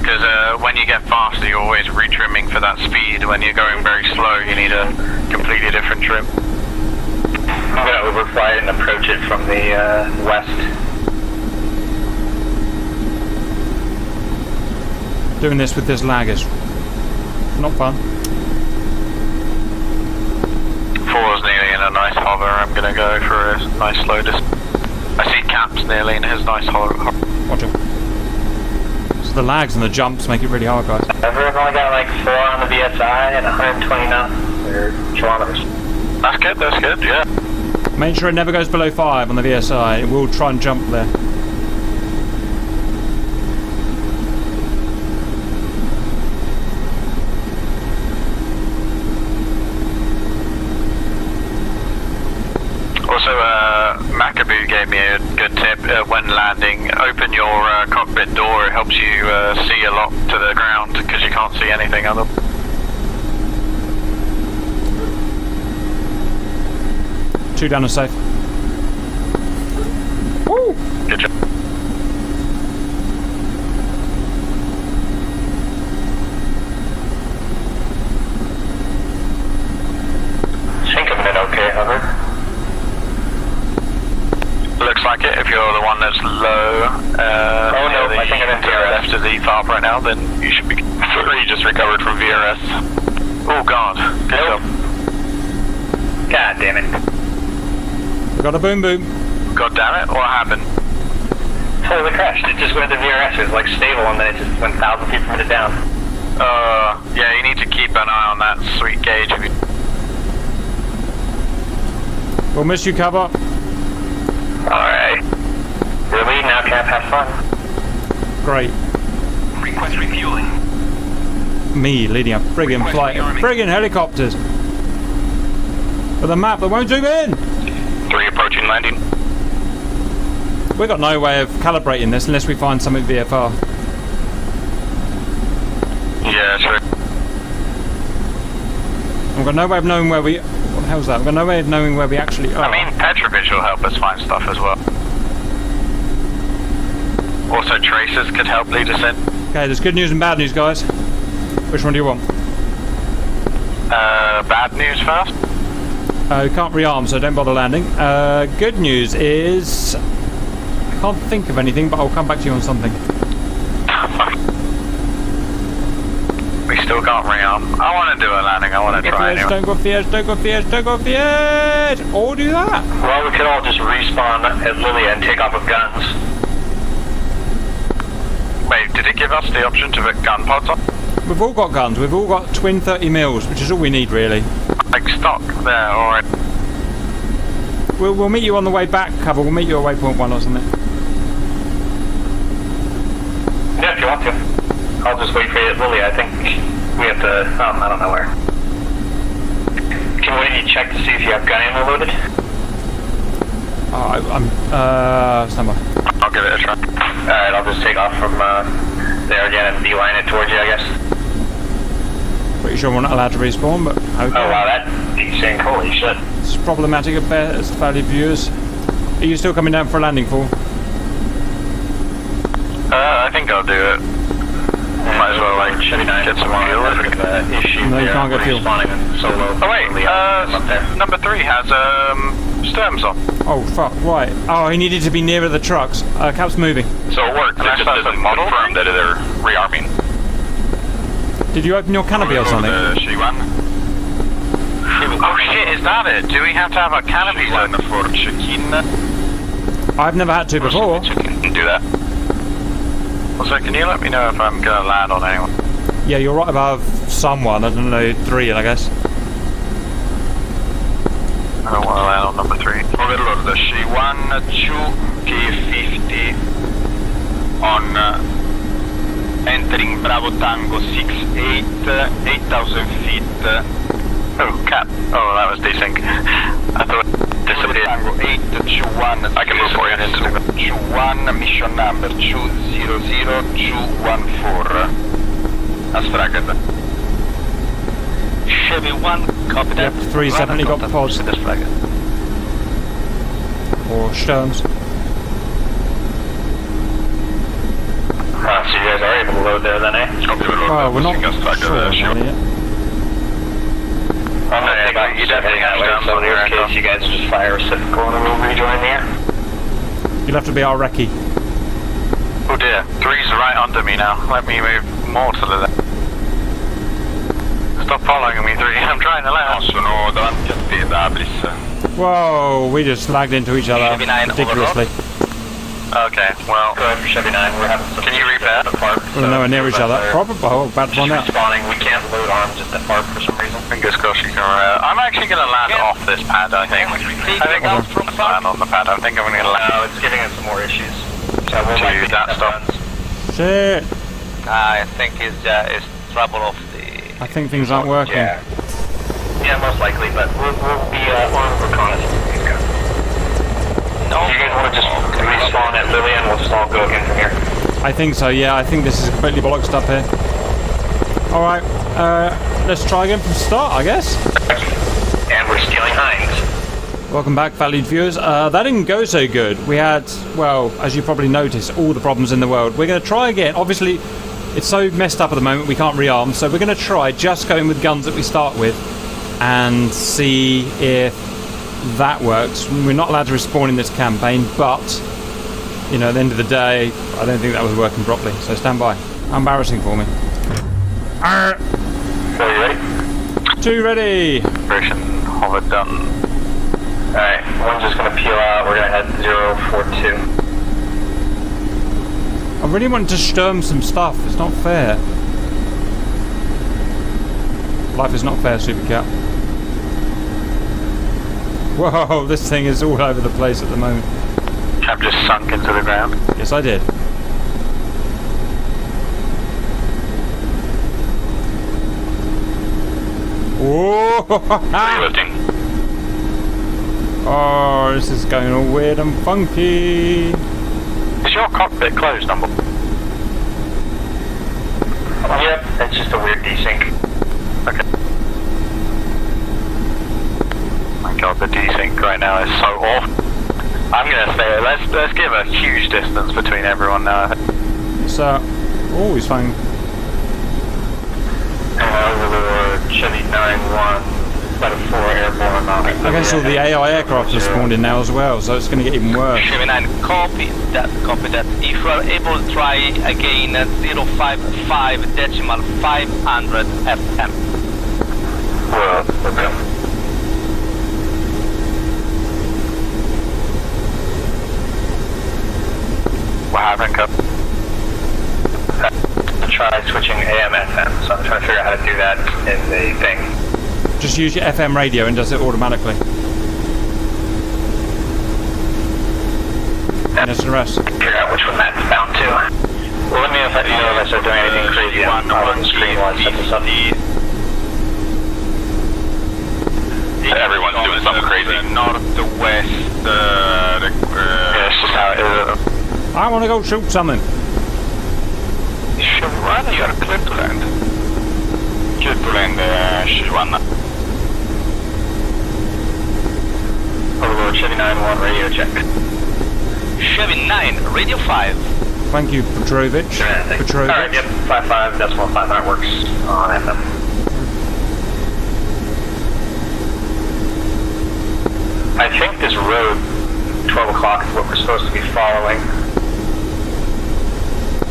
Because when you get faster you're always retrimming for that speed. When you're going very slow you need a completely different trim. I'm going to overfly it and approach it from the west. Doing this with this lag is not fun. 4's nearly in a nice hover. I'm going to go for a nice slow distance. I see Cap's nearly in his nice hover. Watch it. So the lags and the jumps make it really hard, guys. I've only got like 4 on the VSI and 120 knots or kilometers. That's good, yeah. Make sure it never goes below 5 on the VSI. It will try and jump there. Also, Macabu gave me a good tip when landing. Open your cockpit door. It helps you see a lot to the ground because you can't see anything other. Two down and safe. Woo! Good job. Think of it okay, hover. Looks like it. If you're the one that's low, oh no, I think I'm in to the left of the FARP right now, then you should be. 3 just recovered from VRS. Oh god, good job. God damn it. We got a boom boom. God damn it, what happened? Totally crashed. It just went to VRS. It was like stable and then it just went 1,000 feet from it down. Yeah, you need to keep an eye on that sweet gauge. We'll miss you, cover. Alright. We're leading now, Cap. Have fun. Great. Request refueling. Me leading a friggin' flight of friggin' helicopters. With a map that won't zoom in. 3 approaching landing. We've got no way of calibrating this unless we find something VFR. Yeah, sure. We've got no way of knowing where we... What the hell's that? We've got no way of knowing where we actually are. I mean, Petrovich will help us find stuff as well. Also, tracers could help lead us in. Okay, there's good news and bad news, guys. Which one do you want? Bad news first? We can't rearm, so don't bother landing. Good news is... I can't think of anything, but I'll come back to you on something. We still can't rearm. I want to do a landing, I want to try anyway. Don't go fierce, don't go fierce, don't go fierce! Or do that! Well, we could all just respawn at Lilia and take off with guns. Wait, did it give us the option to put gun pods on? We've all got guns, we've all got twin 30 mils, which is all we need really. Like stock there, alright. We'll meet you on the way back, cover. We'll meet you at waypoint 1 or something. Yeah, if you want to. I'll just wait for you at Lilia. I think we have to... I don't know where. Can you check to see if you have gun ammo loaded? Stand by. I'll give it a try. Alright, I'll just take off from there again and beeline it towards you, I guess. Pretty sure we're not allowed to respawn, but okay. Oh wow, that desync, holy shit. It's problematic at best, value viewers. Are you still coming down for a landing fall? I think I'll do it. Might as well like get some fuel. No, you can't get fuel. Oh wait, number 3 has Sturm's on. Oh, fuck, right. Oh, he needed to be nearer the trucks. Cap's moving. So it worked. It just doesn't confirm that they're rearming. Did you open your canopy or something? Oh shit, is that it? Do we have to have a canopy zone for check-in? I've never had to before. Do that. Also, can you let me know if I'm gonna land on anyone? Yeah, you're right above someone. I don't know, 3, I guess. I don't want to land on number 3. Overlord, C1, 2, K50 on entering Bravo Tango 68, 8,000 feet. Oh, cap. Oh, that was desync. I thought disappeared. Tango 821. I can move for you. 21, mission number 200214. Astragad. Chevy 1, copy that. Yep, 370 got pods. Or Sturms. So you guys are able to load there then, eh? Oh, we're not sure yet. I'm gonna take out you definitely have Sturms on here, in case you guys just fire reciprocal and we'll rejoin here. You'll have to be our recce. Oh dear, 3's right under me now. Let me move more to the left. Stop following me, 3. I'm trying to land. Sono davanti a te, Dabris. Whoa, we just lagged into each other ridiculously. Okay, well, Go ahead for Chevy 9, we're having some... Can you repair? We're nowhere near each other. Probably, about to find out. Respawning, we can't load arms at that part for some reason. Fingers crossed you can. I'm actually going to land off this pad, I think. I think I'll land on the pad. I think I'm going to land. No, it's giving us some more issues. So we'll to that stuff. Shit. I think it's trouble of the... I think things aren't working. Yeah, most likely, but we'll be on reconnaissance. No. You guys want to just respawn at Lily and we'll just all go again from here? I think so, yeah. I think this is completely bollocks up here. Alright, let's try again from the start, I guess. And we're stealing Heinz. Welcome back, valued viewers. That didn't go so good. We had, well, as you probably noticed, all the problems in the world. We're going to try again. Obviously, it's so messed up at the moment, we can't rearm. So we're going to try just going with guns that we start with and see if that works. We're not allowed to respawn in this campaign, but, you know, at the end of the day, I don't think that was working properly. So stand by. Embarrassing for me. Are you ready? 2 ready. Operation hover done. Alright, one's just going to peel out. We're going to head 042. I really want to sturm some stuff. It's not fair. Life is not fair, Super Cat. Whoa, this thing is all over the place at the moment. Cap just sunk into the ground. Yes, I did. Whoa! Reloading. Oh, this is going all weird and funky. Is your cockpit closed, number? Yep, it's just a weird desync. Okay. My god, the desync right now is so off. I'm gonna say let's give a huge distance between everyone now. So, oh, he's fine. Overlord, Chevy 9-1, Flight of 4 airborne. I guess all the AI aircraft have spawned in now as well, so it's going to get even worse. Chevy 9, copy that. If you are able to try again at 055.500 FM. Okay. What happened, Cup? Try switching AM FM, so I'm trying to figure out how to do that in the thing. Just use your FM radio and does it automatically. And just the rest. Figure out which one that's bound to. Well, let me know if I start doing anything crazy on the screen while I set this up. Everyone's doing something crazy. Northwest. Yeah, it's just how it is. I want to go shoot something. Shivana, you are clear to land. Clear to land, Shivana. Overlord, Chevy 9-1, radio check. Chevy 9, radio 5. Thank you, Petrovich. Alright, yep, 55, decimal 59 works on FM. I think this road, 12 o'clock, is what we're supposed to be following.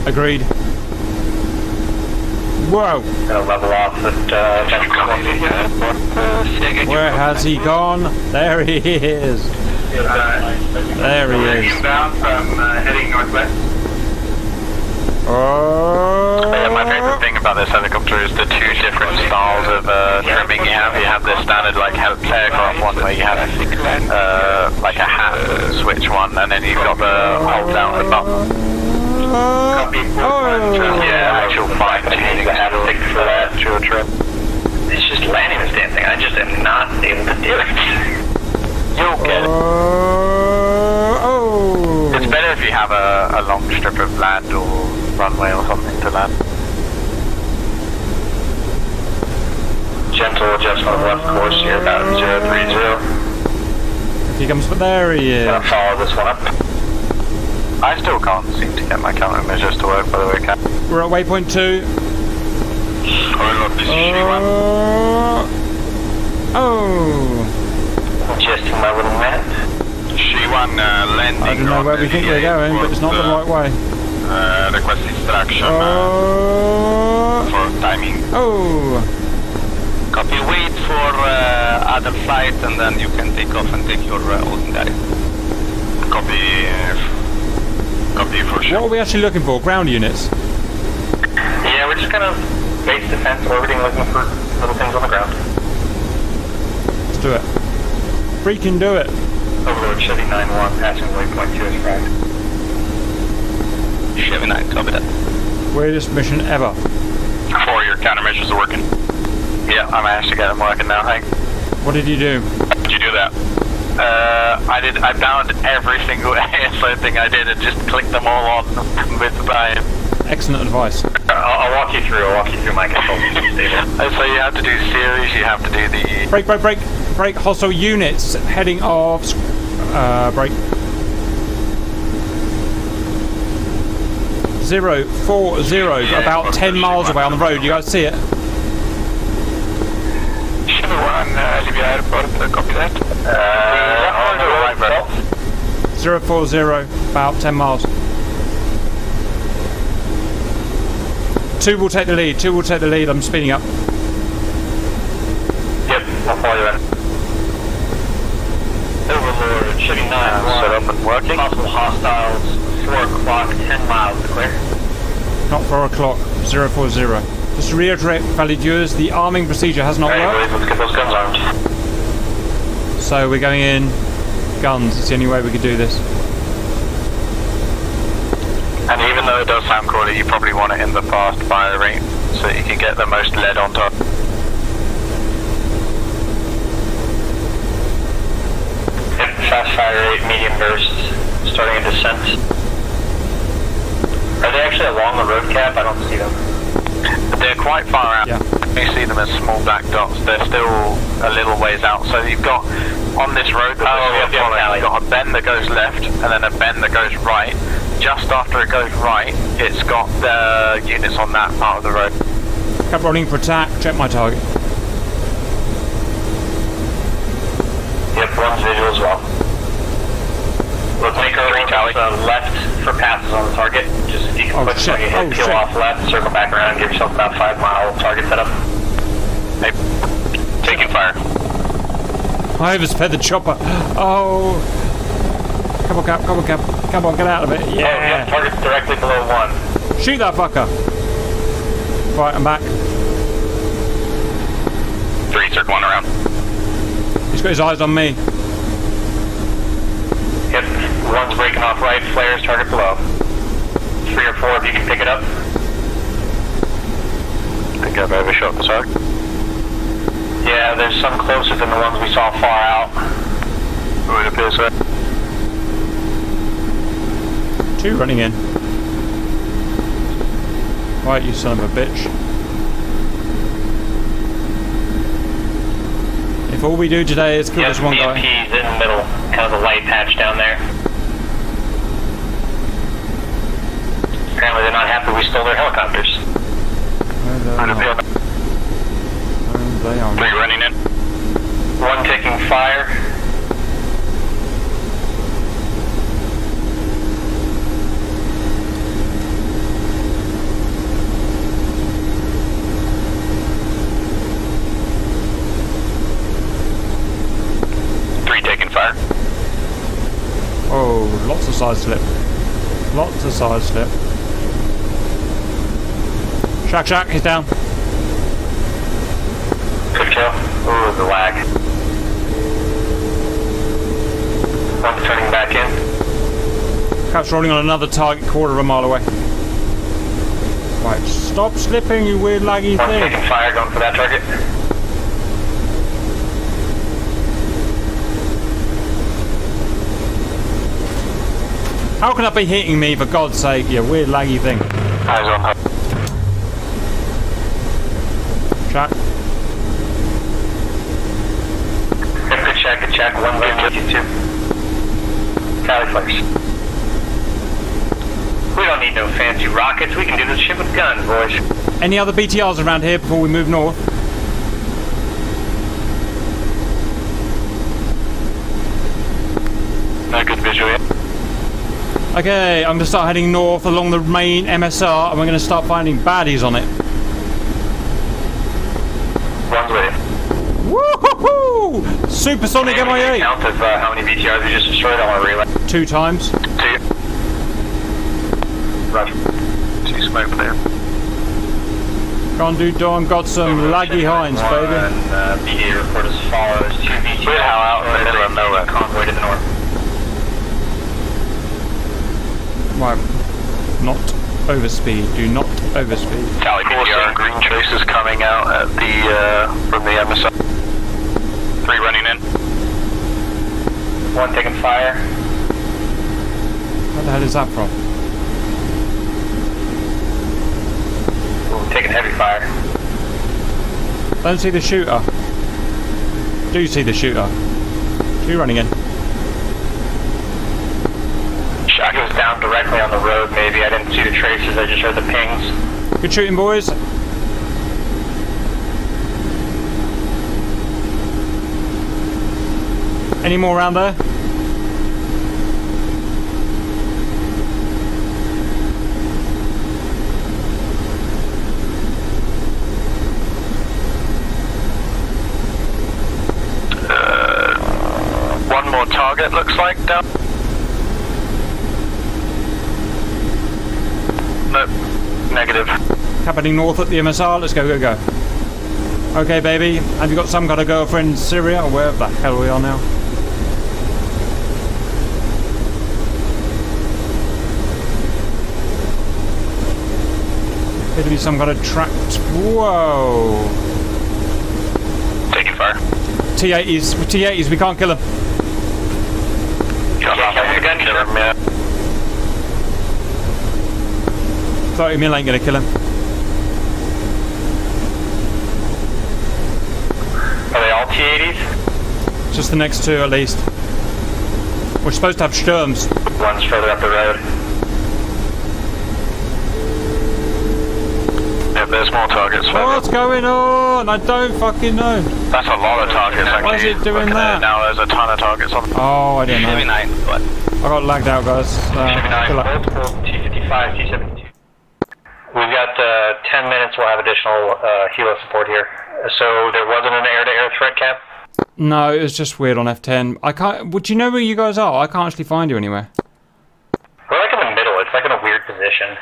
Agreed. Whoa! Gonna level off at Where has he gone? There he is. There he is. Inbound from heading northwest. Oh! Yeah, my favorite thing about this helicopter is the two different styles of trimming you have. You have the standard like aircraft one where you have like a hat switch one, and then you've got the hold down the button. Yeah, actual fine tuning the haptic for that actual trim. It's just landing this damn thing. I just am not able to do it. You'll get it. Oh! It's better if you have a long strip of land or runway or something to land. Gentle adjustment of left course here, about 030. He comes, but there he is. Gonna follow this one up. I still can't seem to get my countermeasures to work, by the way, Cap. We're at waypoint 2. Oh! Adjusting my little map. She-1 landing. I don't know where we think we're going, but it's not the right way. Request instruction for timing. Oh! Copy, wait for other flight and then you can take off and take your holding guy. Copy, copy for sure. What are we actually looking for? Ground units? Yeah, we're just kind of base defense orbiting, looking for little things on the ground. Let's do it. Freaking do it. Overlord Chevy 9-1, passing waypoint 2 is fragged. Chevy 9, copy that. Weirdest mission ever. 4, your countermeasures are working. Yeah, I managed to get them working now, Hank. What did you do? Did you do that? I bound every single ASO thing I did and just clicked them all on with the bind. Excellent advice. I'll walk you through my controls. So you have to do series, you have to do the... Break, break, break. Break. Hostile units heading off. Break. 040, about 10 miles away on the road. You guys see it? Chevy 1, Libya Airport, copy that. On the right, bro. 040, about 10 miles. 2 will take the lead. 2 will take the lead. I'm speeding up. Yep, I'll follow you in. Overlord Chevy 9-1. Set up and working. Possible hostiles, 4 o'clock, 10 miles, clear. Not 4 o'clock. 040. Just to reiterate, Valideurs, the arming procedure has not worked. Let's get those guns armed. So we're going in guns. It's the only way we could do this. And even though it does sound crawly, you probably want it in the fast fire rate so that you can get the most lead on top. Yep, fast fire rate, medium bursts, starting a descent. Are they actually along the road cap? I don't see them. They're quite far out. Yeah. You see them as small black dots. They're still a little ways out. So you've got, on this road that we're following, you've got a bend that goes left and then a bend that goes right. Just after it goes right, it's got the units on that part of the road. Cap rolling for attack. Check my target. Yep, one's visual as well. Let's make our left for passes on the target. Just if you can quick swing ahead, peel off left, circle back around, give yourself about 5 mile target setup. Hey, taking fire. I oversped the chopper. Oh. Come on, Cap. Come on, Cap. Come on, get out of it. Yeah. Oh, yeah, target's directly below 1. Shoot that fucker. Right, I'm back. 3, circle 1 around. He's got his eyes on me. Yep, one's breaking off right, flares, target below. 3 or 4 if you can pick it up. I think I've overshot the target. Yeah, there's some closer than the ones we saw far out. It appears so. 2 running in. Right, you son of a bitch. If all we do today is kill this one guy. BMP's in the middle, kind of the light patch down there. Apparently they're not happy we stole their helicopters. They are. 3 running in. 1 taking fire. Lots of side slip. Lots of side slip. Shack, he's down. Good kill. Ooh, the lag. One's turning back in. Cap's rolling on another target, quarter of a mile away. Right, stop slipping, you weird laggy One's thing. taking fire, going for that target. How can that be hitting me, for God's sake, you weird laggy thing? Eyes on her. Shack. Good check. One way with you too. Cali flares. We don't need no fancy rockets. We can do this shit with guns, boys. Any other BTRs around here before we move north? No good visual yet. Okay, I'm going to start heading north along the main MSR and we're going to start finding baddies on it. One's with you. Woohoo! Supersonic MIA! Count of how many BTRs we just destroyed. I want to relay. 2 times. 2. Roger. See smoke there. Can't do Dom, got some laggy hinds, baby. And BA report as follows. 2 BTRs out in the middle of nowhere. Convoy to the north. Right. Not overspeed. Do not overspeed. Cali BTR. Green traces coming out at the from the MSR. 3 running in. 1 taking fire. Where the hell is that from? Ooh, taking heavy fire. Don't see the shooter. Do see the shooter. 2 running in. Shot goes down directly on the road, maybe. I didn't see the traces, I just heard the pings. Good shooting, boys. Any more around there? One more target, looks like, down. Nope, negative. Cap heading north at the MSR. Let's go, go, go. Okay, baby. Have you got some kind of girlfriend in Syria or wherever the hell we are now? Appear to be some kind of trapped. Whoa. Taking fire. T80s, we can't kill them. Kill him, yeah. 30 mil ain't gonna kill him. Are they all T80s? Just the next 2 at least. We're supposed to have Sturms. One's further up the road. Yep, there's more targets. What's going on? I don't fucking know. That's a lot of targets, actually. Why is it doing that? Now there's a ton of targets on. Oh, I don't know. Chevy 9, but I got lagged out, guys. Chevy 9, good luck. multiple T55, T72. We've got 10 minutes. We'll have additional helo support here. So there wasn't an air-to-air threat, Cap? No, it was just weird on F10. I can't. Would you know where you guys are? I can't actually find you anywhere. We're like in the middle. It's like in a weird position.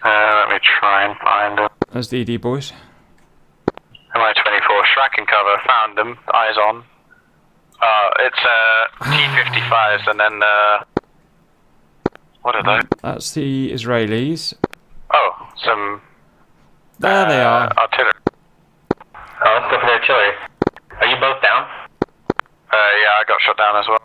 Let me try and find them. There's the ED boys. MI-24, tracking cover. Found them. Eyes on. It's T-55s and then what are they? That's the Israelis. Oh, some There they are. artillery. Oh, let's go for the artillery. Are you both down? Yeah, I got shot down as well.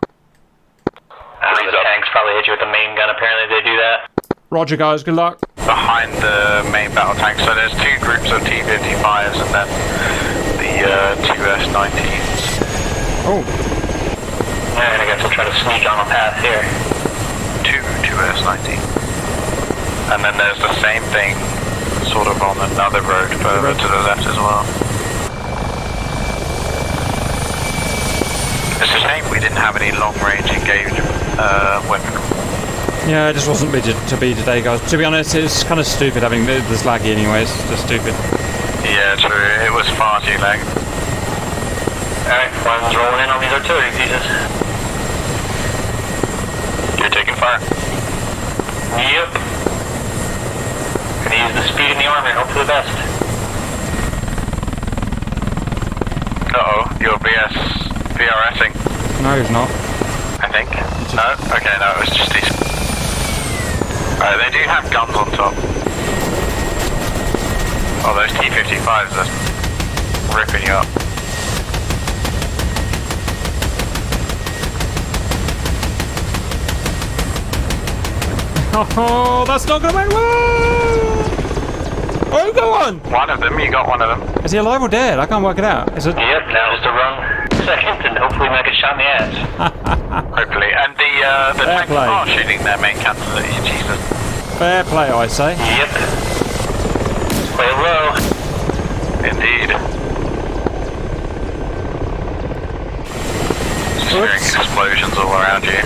The tanks probably hit you with the main gun. Apparently they do that. Roger, guys. Good luck. Behind the main battle tank, so there's 2 groups of T-55s and then the 2 S-19s. Oh. And I guess we'll try to sneak on a path here. 2 S-19. And then there's the same thing sort of on another road further to the left as well. It's a shame we didn't have any long-range engaged weapon. Yeah, it just wasn't meant to be today, guys. To be honest, it's kind of stupid having this laggy anyways. Just stupid. Yeah, true. It was far too laggy. Alright, one's rolling in on these artillery pieces. You're taking fire. Yep. Gonna use the speed in the armor and hope for the best. Uh-oh, you're VRSing, No, he's not. I think. No? Okay, no, it was just these. Alright, they do have guns on top. Oh, those T-55s are ripping you up. Oh, that's not gonna make. Whoa! Oh, go on! One of them, you got one of them. Is he alive or dead? I can't work it out. Is it? Yep, now just to run second and hopefully not get shot in the ass. Hopefully. And the Fair tanks play. are shooting their main cannons. Jesus. Fair play, I say. Yep. Play low. Indeed. Just hearing explosions all around you.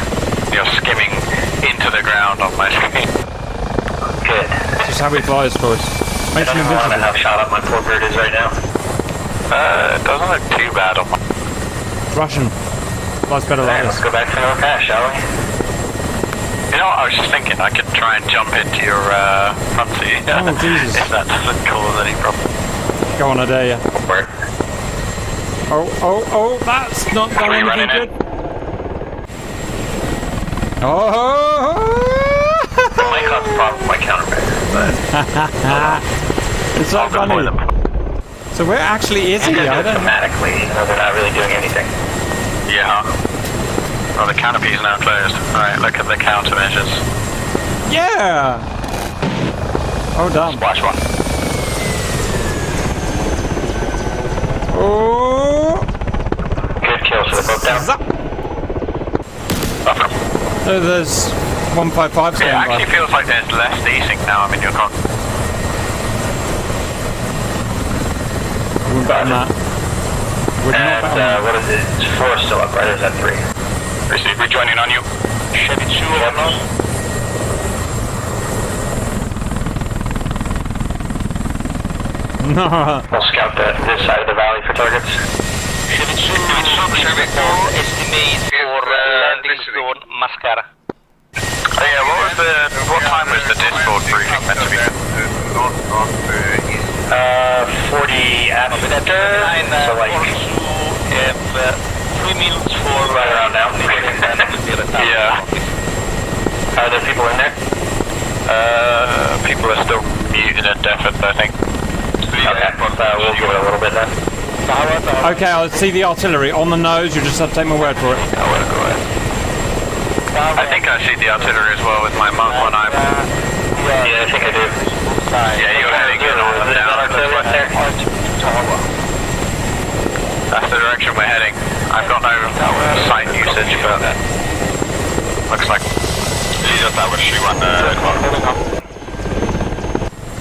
You're skimming into the ground on my screen. Good. This is how he flies, boys. I Makes don't him even know invincible. how shot up my poor bird is right now. It doesn't look too bad on my... Russian. Flies better like Alright, let's this. go back to no pass, shall we? You know what, I was just thinking I could try and jump into your front seat. Oh, Jesus. If that doesn't cause any problem. Go on, I dare ya. Work. Oh, that's not Are done we anything running good. Oh! It might cause a problem with my countermeasures, but It's so I'll deploy funny. them. So where actually is he? I don't know. thematically, you know, they're not really doing anything. Yeah. Oh, the canopy's now closed. Alright, look at the countermeasures. Yeah! Oh, damn. Splash one. Oh! Good kill, so they're both down. Zap. Up. So there's 155 It standing actually by. feels like there's less desync now I'm in your con. Wouldn't bet on that. Would not And bet on that. what is it? It's 4 still up, right? Or is that 3? Receive, rejoining on you. Chevy 2 on those? No. We'll scout this side of the valley for targets. Chevy 2, Estimate for landing zone Mascara. Oh yeah, what time was the Discord briefing meant to be? 40 after, so like 3 minutes for right around now. Yeah. Are there people in there? People are still muted and deafened, I think. Okay, we'll give it a little bit then. Okay, I'll see the artillery on the nose. You just have to take my word for it. I think I see the artillery as well with my Mark 1 eye. Yeah, I think I do. Yeah, you're heading in on them now. That's the direction we're heading. I've got no sight usage, but looks like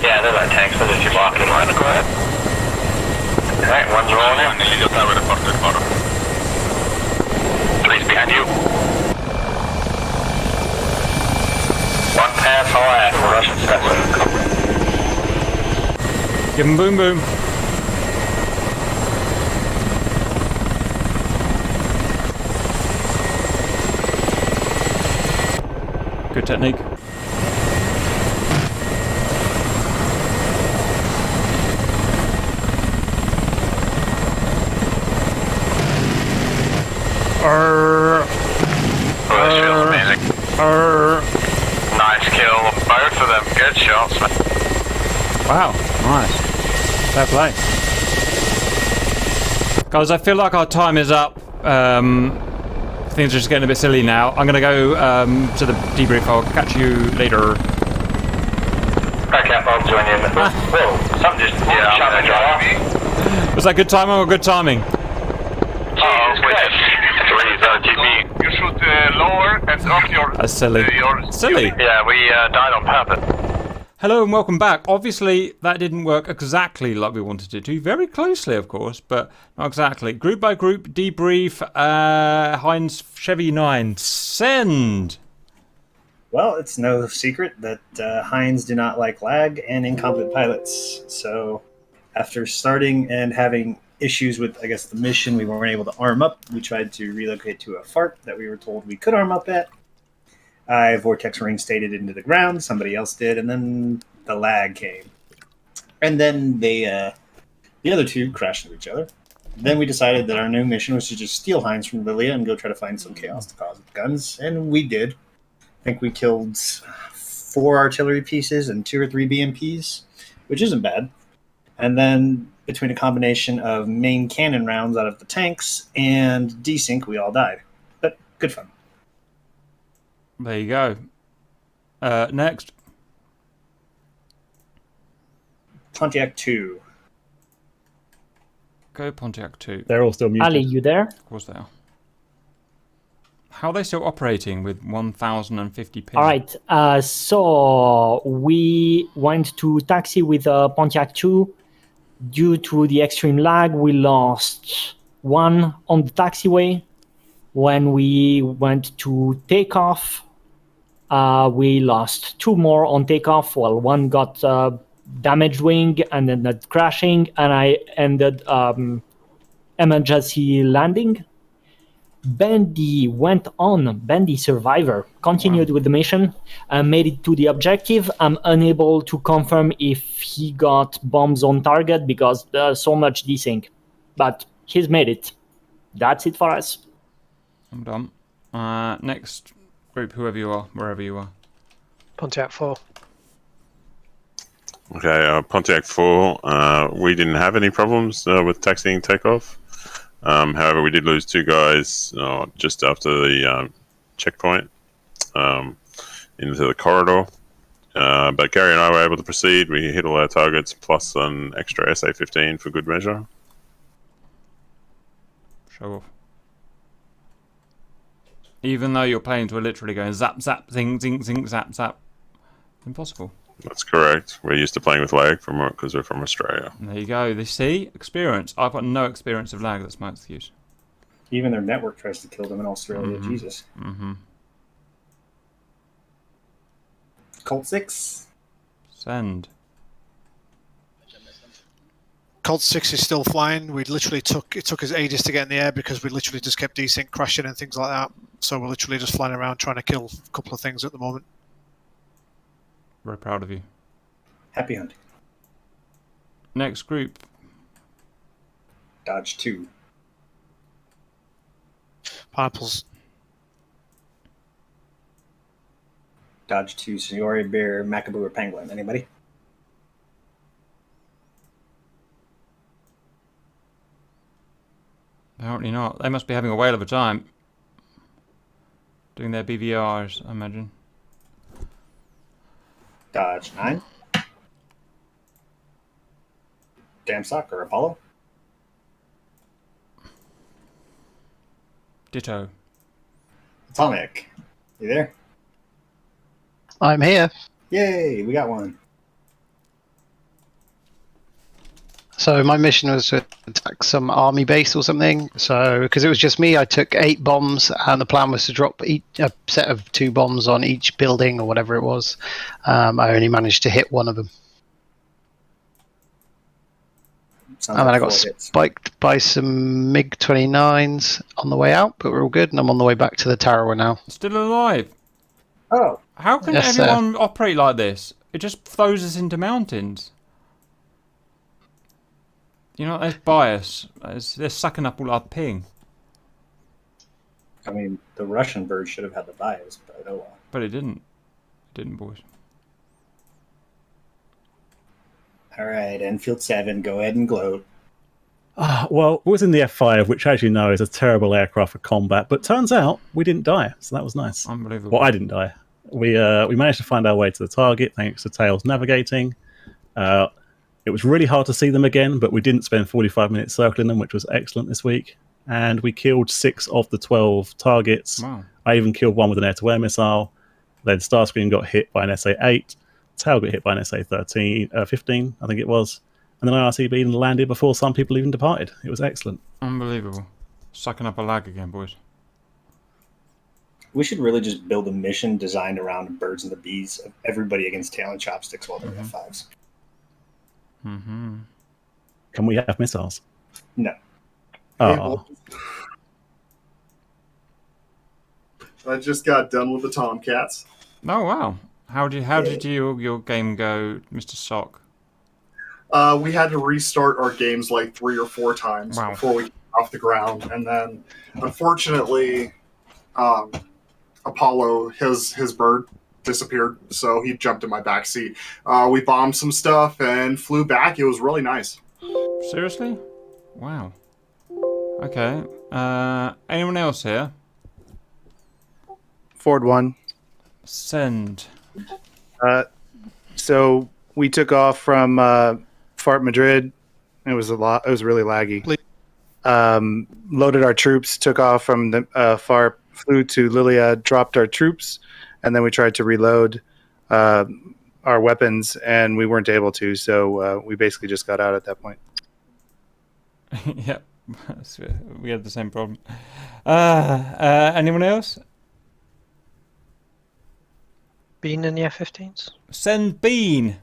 Yeah, they're like tanks, but they're just blocking line. Go ahead. Alright, one's rolling in. Please behind you. One pass, all I have. Russian specimen. Give him boom boom. Good technique. Oh, this feels amazing. Nice kill on both of them. Good shots, man. Wow, nice. Fair play. Guys, I feel like our time is up. Things are just getting a bit silly now. I'm going to go to the debrief. I'll catch you later. Alright, Cap, I'll join you in the... Whoa, something just shot my jaw off. Was that good timing or good timing? Oh, wait. Please, RTB. You should lower and drop your... That's silly. Silly? Yeah, we died on purpose. Hello and welcome back. Obviously, that didn't work exactly like we wanted it to. Very closely, of course, but not exactly. Group by group, debrief, Heinz Chevy 9. Send! Well, it's no secret that Heinz do not like lag and incompetent pilots. So after starting and having issues with, I guess, the mission. We weren't able to arm up. We tried to relocate to a fart that we were told we could arm up at. I vortex reinstated into the ground. Somebody else did, and then the lag came. And then the other two crashed into each other. Then we decided that our new mission was to just steal Heinz from Lilia and go try to find some chaos to cause with guns, and we did. I think we killed 4 artillery pieces and 2 or 3 BMPs, which isn't bad. And then between a combination of main cannon rounds out of the tanks and desync, we all died. But good fun. There you go. Next. Pontiac 2. Go Pontiac 2. They're all still muted. Ali, you there? Of course they are. How are they still operating with 1050 ping? All right. So we went to taxi with Pontiac 2. Due to the extreme lag, we lost 1 on the taxiway. When we went to takeoff, we lost 2 more on takeoff. Well, 1 got damaged wing and ended crashing, and I ended emergency landing. Bendy went on. Bendy, survivor, continued with the mission, made it to the objective. I'm unable to confirm if he got bombs on target because there's so much desync, but he's made it. That's it for us. I'm done. Next group, whoever you are, wherever you are. Pontiac 4. Okay, Pontiac 4. We didn't have any problems with taxiing takeoff. However, we did lose 2 guys just after the checkpoint into the corridor. But Gary and I were able to proceed. We hit all our targets plus an extra SA-15 for good measure. Show off. Even though your planes were literally going zap, zap, zing, zing, zing, zap, zap. Impossible. That's correct. We're used to playing with lag because we're from Australia. There you go. They see experience. I've got no experience of lag. That's my excuse. Even their network tries to kill them in Australia. Mm-hmm. Jesus. Mm-hmm. Colt 6. Send. Colt 6 is still flying. It took us ages to get in the air because we literally just kept desync crashing and things like that. So we're literally just flying around trying to kill a couple of things at the moment. Very proud of you. Happy hunting. Next group. Dodge 2. Pineapples. Dodge 2, Seniori, Bear, Macaboo, or Penguin. Anybody? Apparently not. They must be having a whale of a time. Doing their BVRs, I imagine. Dodge 9. Damsock or Apollo? Ditto. Atomic. You there? I'm here. Yay, we got one. So my mission was to attack some army base or something. So because it was just me, I took 8 bombs, and the plan was to drop a set of 2 bombs on each building or whatever it was. I only managed to hit one of them. Sounds And then like I got 4 hits. spiked by some MiG-29s on the way out, but we're all good, and I'm on the way back to the tower now. Still alive. Oh. How can Yes, everyone operate like this? It just throws us into mountains. You know, there's bias. They're sucking up all our ping. I mean, the Russian bird should have had the bias, but oh well. But it didn't. It didn't, boys. All right, Enfield 7, go ahead and gloat. Well, it was in the F5, which, as you know, is a terrible aircraft for combat. But turns out we didn't die, so that was nice. Unbelievable. Well, I didn't die. We managed to find our way to the target thanks to Tails navigating. It was really hard to see them again, but we didn't spend 45 minutes circling them, which was excellent this week. And we killed 6 of the 12 targets. Wow. I even killed one with an air-to-air missile. Then Starscream got hit by an SA-8. Tail got hit by an SA-15, I think it was. And then IRCB even landed before some people even departed. It was excellent. Unbelievable. Sucking up a lag again, boys. We should really just build a mission designed around birds and the bees of everybody against tail and chopsticks while they're F5s. Mm-hmm. Can we have missiles? No. Oh, I just got done with the Tomcats. Oh wow! How did your game go, Mr. Sock? We had to restart our games like 3 or 4 times Wow. before we got off the ground, and then unfortunately, Apollo, his bird disappeared, so he jumped in my back seat. We bombed some stuff and flew back. It was really nice. Seriously? Wow. Okay. Anyone else here? Ford 1. Send. So we took off from Fart Madrid. It was really laggy. Loaded our troops, took off from the Fart, flew to Lilia, dropped our troops, and then we tried to reload our weapons, and we weren't able to. So we basically just got out at that point. Yep. We had the same problem. Anyone else? Bean in the F-15s? Send Bean.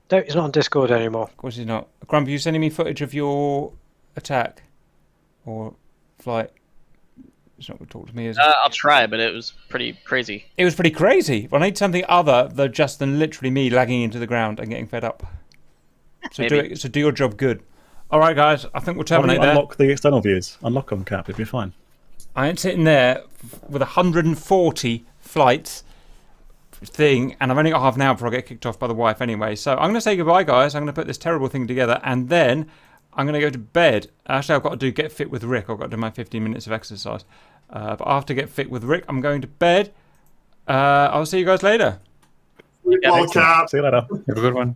No, he's not on Discord anymore. Of course he's not. Grumpy, you sending me footage of your attack or flight? It's not going to talk to me, is it? I'll try, but it was pretty crazy. It was pretty crazy. I need something other than literally me lagging into the ground and getting fed up. So do your job good. All right, guys. I think we'll terminate there. Unlock the external views. Unlock them, Cap. It'll be fine. I ain't sitting there with 140 flights thing, and I've only got half an hour before I get kicked off by the wife anyway. So I'm going to say goodbye, guys. I'm going to put this terrible thing together, and then I'm going to go to bed. Actually, I've got to get fit with Rick. I've got to do my 15 minutes of exercise. But after get fit with Rick, I'm going to bed. I'll see you guys later. Well, Cap. See you later. Have a good one.